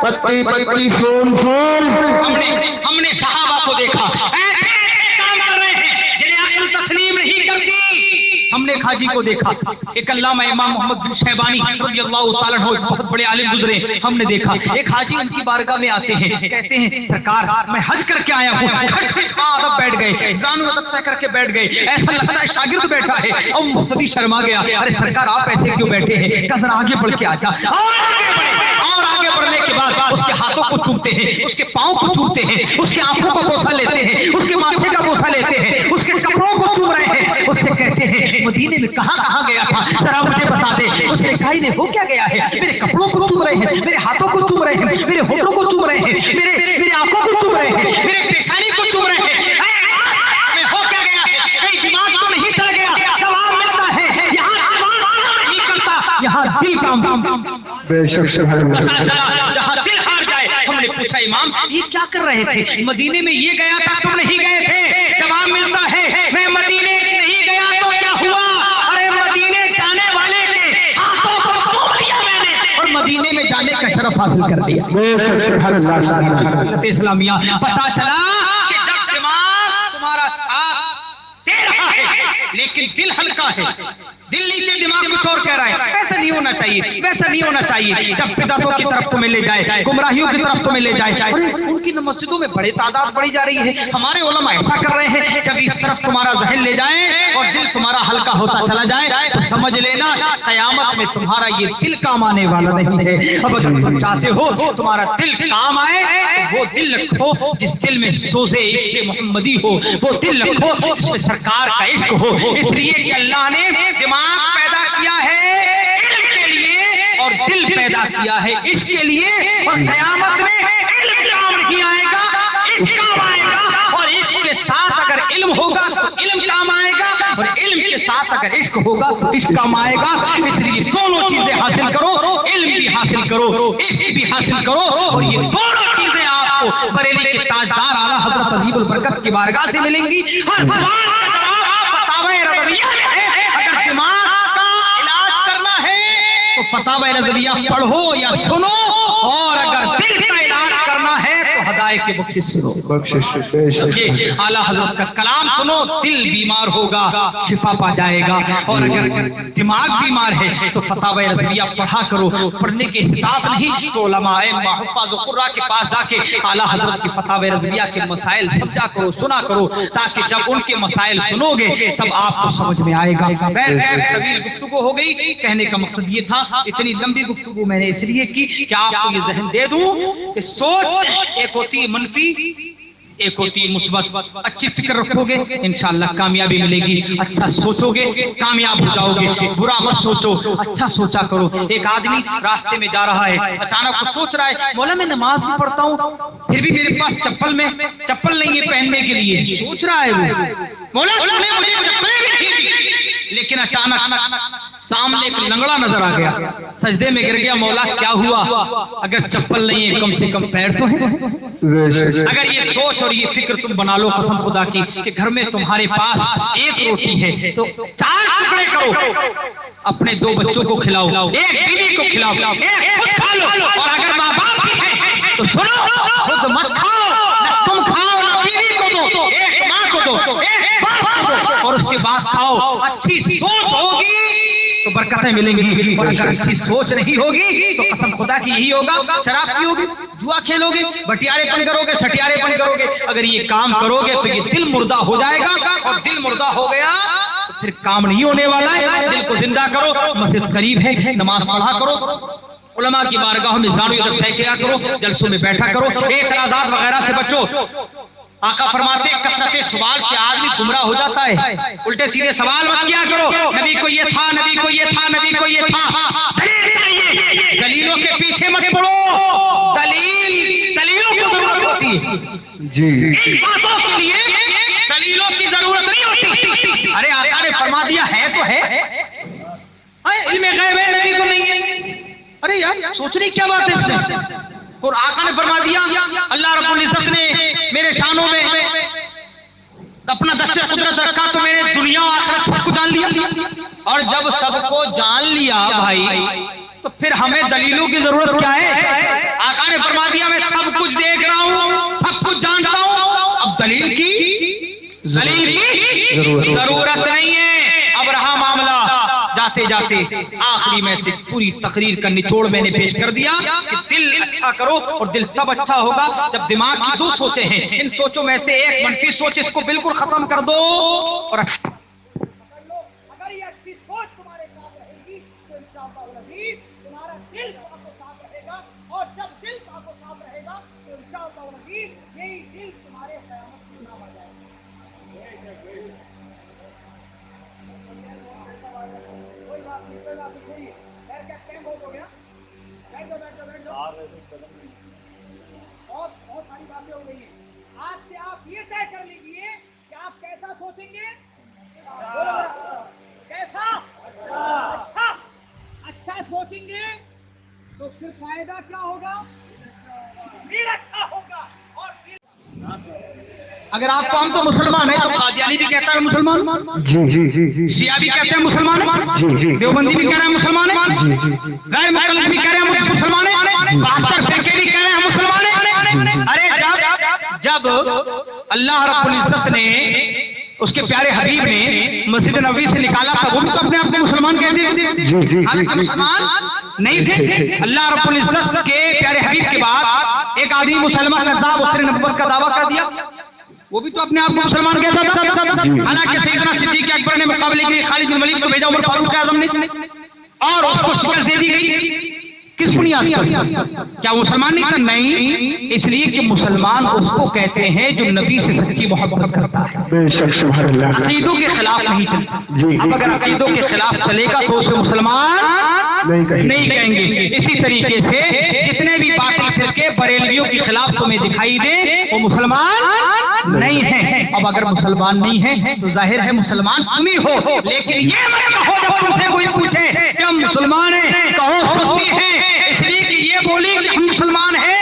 पत्ती पत्ती फूल फूल। हमने सहाबा को देखा ऐसे काम कर रहे हैं जिन्हें अक्ल तस्लीम नहीं करती। हमने खाजी को देखा, एक अल्लामा इमाम मोहम्मद बिन शैबानी रज़ियल्लाहु ताला अन्हु बहुत बड़े आलिम गुजरे, हमने देखा एक हाजी उनकी बारगाह में आते हैं, कहते हैं सरकार मैं हज करके आया हूँ। हज से अब बैठ गए, जानू तय करके बैठ गए, ऐसा लगता है शागिर्द बैठा है। अब मुफ्ती शर्मा गया, अरे सरकार आप ऐसे क्यों बैठे हैं? कहा जरा आगे बढ़ के आ जा। और आगे बढ़ने के बाद उसके हाथों को चूमते हैं, उसके पाँव को चूमते हैं, उसके आंखों का बोसा लेते हैं, उसके माथे का बोसा लेते हैं, उसके कपड़ों को चूम रहे हैं। उससे कहते हैं मदीने में कहाँ कहाँ गया था, जरा मुझे बता दे। उसने कहा नहीं हो क्या गया है, मेरे कपड़ों को चूम रहे हैं, मेरे हाथों को चूम रहे हैं, मेरे होठों को चूम रहे हैं, मेरे आंखों को चूम रहे हैं, मेरे पेशानी को चूम रहे हैं। हो क्या गया है? कहीं दिमाग तो नहीं चल गया? जवाब मिलता है यहाँ दिमाग काम नहीं करता, यहाँ दिल काम। बेशक सुभान अल्लाह। जहाँ दिल हार जाए। हमने पूछा इमाम ये क्या कर रहे थे, मदीने में ये गया था तुम नहीं गए थे? जवाब मिलता है मैं मदीने नहीं गया तो क्या हुआ, अरे मदीने जाने वाले के हाथों को चूम लिया मैंने और मदीने में जाने का शरफ हासिल कर लिया। बेशक सुभान अल्लाह। इस्लामिया पता चला कि जब दिमाग कि दिल हल्का है, दिल नीचे, दिमाग कुछ और कह रहा है। ऐसा नहीं होना चाहिए, वैसा नहीं होना चाहिए। जब बिदअतों की तरफ तुम्हें ले जाए, गुमराहियों की तरफ तुम्हें ले जाए, उनकी मस्जिदों में बड़ी तादाद बढ़ी जा रही है, हमारे उलमा ऐसा कर रहे हैं, जब इस तरफ तुम्हारा जहन ले जाए और दिल तुम्हारा हल्का होता चला जाए तो समझ लेना कयामत में तुम्हारा ये दिल काम आने वाला नहीं है। अब अगर तुम चाहते हो तुम्हारा दिल काम आए तो वो दिल रखो जिस दिल में सोज़े इश्क़ मोहम्मदी हो, वो दिल रखो जिसमें सरकार का इश्क हो। इसलिए कि अल्लाह ने दिमाग पैदा किया है इल्म के लिए और दिल पैदा किया है इश्क के लिए, और कयामत में इल्म काम नहीं आएगा, इश्क काम आएगा। और इश्क के साथ अगर इल्म होगा तो इल्म काम आएगा, और इल्म के साथ अगर इश्क होगा तो इश्क काम आएगा। इसलिए दोनों चीजें हासिल करो, इल्म भी हासिल करो, इश्क भी हासिल करो, और ये दोनों चीजें आपको बरेली के ताजदार आला हजरत अजीबुल बरकत की बारगाह से मिलेंगी। हर सवाल का जवाब फतावा रज़विया में है। अगर दिमाग का इलाज करना है तो फतावा रज़विया पढ़ो या सुनो, और अगर दिल का इलाज करना है तो हदायत की बख्शिश सुनो। ये आला हजरत का कलाम सुनो, दिल बीमार होगा शिफा पा जाएगा। और अगर दिमाग बीमार है तो फतावा रज़विया पढ़ा करो। पढ़ने के इस्तात नहीं तो उलमाए मुहफ़्फ़िज़ कुर्रा के पास जाके आला हजरत की फतावा रज़विया के मसाइल समझा करो, सुना करो, ताकि जब उनके मसाइल सुनोगे तब आपको समझ में आएगा। तवील गुफ्तगू हो गई, कहने का मकसद ये था, इतनी लंबी गुफ्तगू मैंने इसलिए की कि आपको ये जहन दे दूं कि सोच एक होती है मनफी, एक होती है मुस्बत। अच्छी फिक्र रखोगे इंशाअल्लाह कामयाबी मिलेगी, अच्छा सोचोगे कामयाब हो जाओगे। बुरा मत सोचो, अच्छा सोचा करो। एक आदमी रास्ते में जा रहा है, अचानक वो सोच रहा है मौला मैं नमाज भी पढ़ता हूँ फिर भी मेरे पास चप्पल नहीं है पहनने के लिए। सोच रहा है वो मौला मुझे चप्पलें भी नहीं दी, लेकिन अचानक सामने एक लंगड़ा नजर आ गया, सजदे में गिर गया। मौला क्या हुआ? अगर चप्पल नहीं है कम से कम पैर तो है। अगर ये सोच और ये फिक्र तुम बना लो कसम खुदा की कि घर में तुम्हारे पास एक रोटी है तो 4 टुकड़े करो, अपने 2 बच्चों को खिलाओ, एक बीवी को खिलाओ, एक खुद खा लो। और अगर माँ बाप की है तो सुनो, खुद मत खाओ, न तुम खाओ न बीवी को दो, एक माँ को दो, एक बाप को दो, और उसके बाद खाओ। अच्छी सोच होगी तो बरकतें मिलेंगी, और अगर अच्छी सोच नहीं होगी तो कसम खुदा की यही होगा, शराब पियोगे, जुआ खेलोगे, बटियारेपन करोगे, सटियारेपन करोगे। अगर ये काम करोगे तो ये दिल मुर्दा हो जाएगा, और दिल मुर्दा हो गया तो फिर काम नहीं होने वाला है। दिल को जिंदा करो, मस्जिद करीब है, नमाज पढ़ा करो, उलमा की बारगाहों में ज़ारू अदब तय किया करो, जलसों में बैठा करो, एतराज़ात वगैरह से बचो। आका फरमाते कसरते सवाल से आदमी गुमराह हो जाता है। उल्टे सीधे सवाल मत किया करो, नबी को ये था, नबी को ये था, नबी को ये था। दलीलों के पीछे मत पड़ो, दलीलों की जरूरत होती है जी। इन बातों के लिए दलीलों की जरूरत नहीं होती। अरे आका ने फरमा दिया है तो है, इल्मे गैब है, नबी को नहीं है। अरे यार सोचने क्या बात है इसमें। और आका ने फरमा दिया, अल्लाह रब्बुल इज्जत ने मेरे शानों में अपना दस्ते कुदरत रखा तो मैंने दुनिया और आखिरत सबको जान लिया। और जब सबको जान लिया भाई तो फिर हमें दलीलों की जरूरत क्या है? आका ने फरमा दिया मैं सब कुछ देख रहा हूँ, सब कुछ जानता हूँ, अब दलील की जरूरत नहीं है। अब रहा मामला जाते जाते आखिरी में से पूरी तकरीर का निचोड़ मैंने पेश कर दिया कि दिल अच्छा करो, और दिल तब अच्छा होगा जब दिमाग की 2 सोचें हैं, इन सोचों में से एक मनफी सोच, इसको बिल्कुल खत्म कर दो। और अगर ये अच्छी सोच तुम्हारे साथ रहेगी तो इंशाअल्लाह तुम्हारा दिल साफ रहेगा, और जब दिल साफ रहेगा तो इंशाअल्लाह यही दिल तुम्हारे क़यामत में नाम आ जाएगा। कोई बात नहीं, खैर क्या टाइम बहुत हो गया, बैठो। और बहुत सारी बातें हो गई हैं। आज से आप ये तय कर लीजिए कि आप कैसा सोचेंगे। कैसा? अच्छा सोचेंगे तो फिर फायदा क्या होगा? फिर अच्छा होगा। और फिर अगर आपको हम तो मुसलमान है तो कादियानी भी कहता है मुसलमान, शिया भी कहते हैं मुसलमान, देवबंदी भी कह रहे हैं मुसलमान, गैर मुसलमान भी कह रहे हैं मुसलमान, 72 फिरके भी कह रहे हैं मुसलमान। अरे जब अल्लाह रब्बुल इज्जत ने उसके प्यारे हबीब ने मस्जिद नबवी से निकाला था, वो भी तो अपने आप को मुसलमान कहते थे, हालांकि मुसलमान नहीं थे। अल्लाह रब्बुल इज्जत के प्यारे हबीब के बाद एक आदमी मुसलमान उसने नबुव्वत का दावा कर दिया, वो भी तो अपने आप को मुसलमान कहता था। हालांकि सैयदना सिद्दीक अकबर ने मुकाबले के लिए खालिद बिन वलीद को भेजा, उमर फारूक आजम ने, और उसको शिकस्त दे दी गई। किस बुनियाद पर? क्या मुसलमान नहीं था? नहीं, इसलिए कि मुसलमान उसको कहते हैं जो नबी से सच्ची मोहब्बत करता है, अकीदों के खिलाफ नहीं चलता। अब अगर अकीदों के खिलाफ चलेगा तो उसे मुसलमान नहीं कहेंगे। इसी तरीके से जितने भी बातिल फिरके बरेलवियों के खिलाफ तुम्हें दिखाई दे वो मुसलमान नहीं है। अब अगर मुसलमान नहीं है तो जाहिर है मुसलमान तुम ही हो, लेकिन ये मत कहो जब तुमसे कोई पूछे कि हम मुसलमान हैं, कहो सुन्नी हैं, इसलिए कि ये बोली कि हम मुसलमान हैं,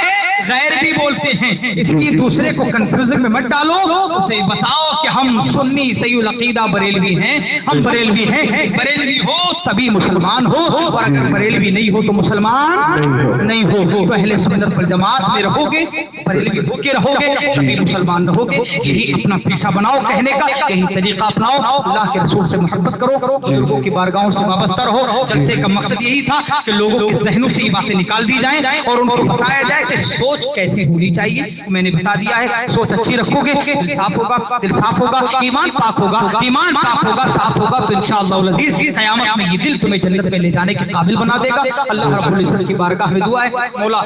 गैर भी बोलते हैं, इसलिए दूसरे को कंफ्यूजन में मत डालो। उसे बताओ कि हम सुन्नी सहीउल अकीदा बरेलवी हैं, हम बरेलवी हैं। बरेलवी हो तभी मुसलमान हो, और अगर बरेलवी नहीं हो तो मुसलमान नहीं हो। तो अहले सुन्नत वल जमात में रहोगे, बरेलवी होके रहोगे, तभी मुसलमान रहोगे। यही अपना पेशा बनाओ कहने का, यही तरीका अपनाओ। अल्लाह के रसूल से मोहब्बत करो, बुजुर्गों की बारगाहों से वाबस्ता रहो। जलसे का मकसद यही था कि लोगों के जहनों से ये बातें निकाल दी जाएं और उनको बताया जाए कि सोच कैसे होनी चाहिए। मैंने बता दिया है, सोच अच्छी रखोगे दिल साफ होगा, दिल साफ होगा ईमान पाक होगा, ईमान पाक होगा साफ होगा तो इंशाअल्लाह अज़ीज़ क़यामत में ये दिल तुम्हें जन्नत में ले जाने के काबिल बना देगा। अल्लाह रब्बुल इज्जत की बारगाह में दुआ है, मौला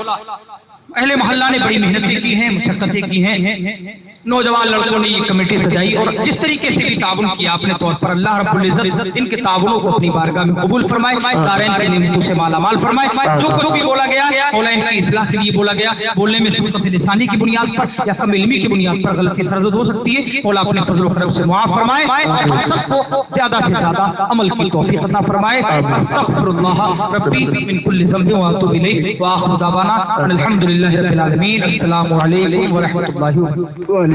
अहले मोहल्ला ने बड़ी मेहनतें की हैं, मुशक्कतें की हैं, नौजवान लड़कों ने ये कमेटी सजाई और जिस तरीके से भी ताउन किया अपने तौर पर, अल्लाह रब्बुल इज्जत इनके ताउनों को अपनी बारगाह में कबूल फरमाए, दारैन की नेमतों से मालामाल फरमाए। जो कुछ भी बोला गया मौला इनकी इस्लाह के लिए बोला गया, बोलने में सुन्नत लिसानी की बुनियाद पर या कम इल्मी की बुनियाद पर गलती सरजद हो सकती है, मौला अपने फजल व करम से मुआफ फरमाए और हम सबको ज्यादा से ज्यादा अमल की तौफीक अता फरमाए। अस्तगफिरुल्लाह रब्बी मिन कुल्लि ज़ंबिन व अतूबु इलैहि व आखिरु दावाना अल्हम्दुलिल्लाहि रब्बिल आलमीन। अस्सलामु अलैकुम व रहमतुल्लाहि व बरकातुहू।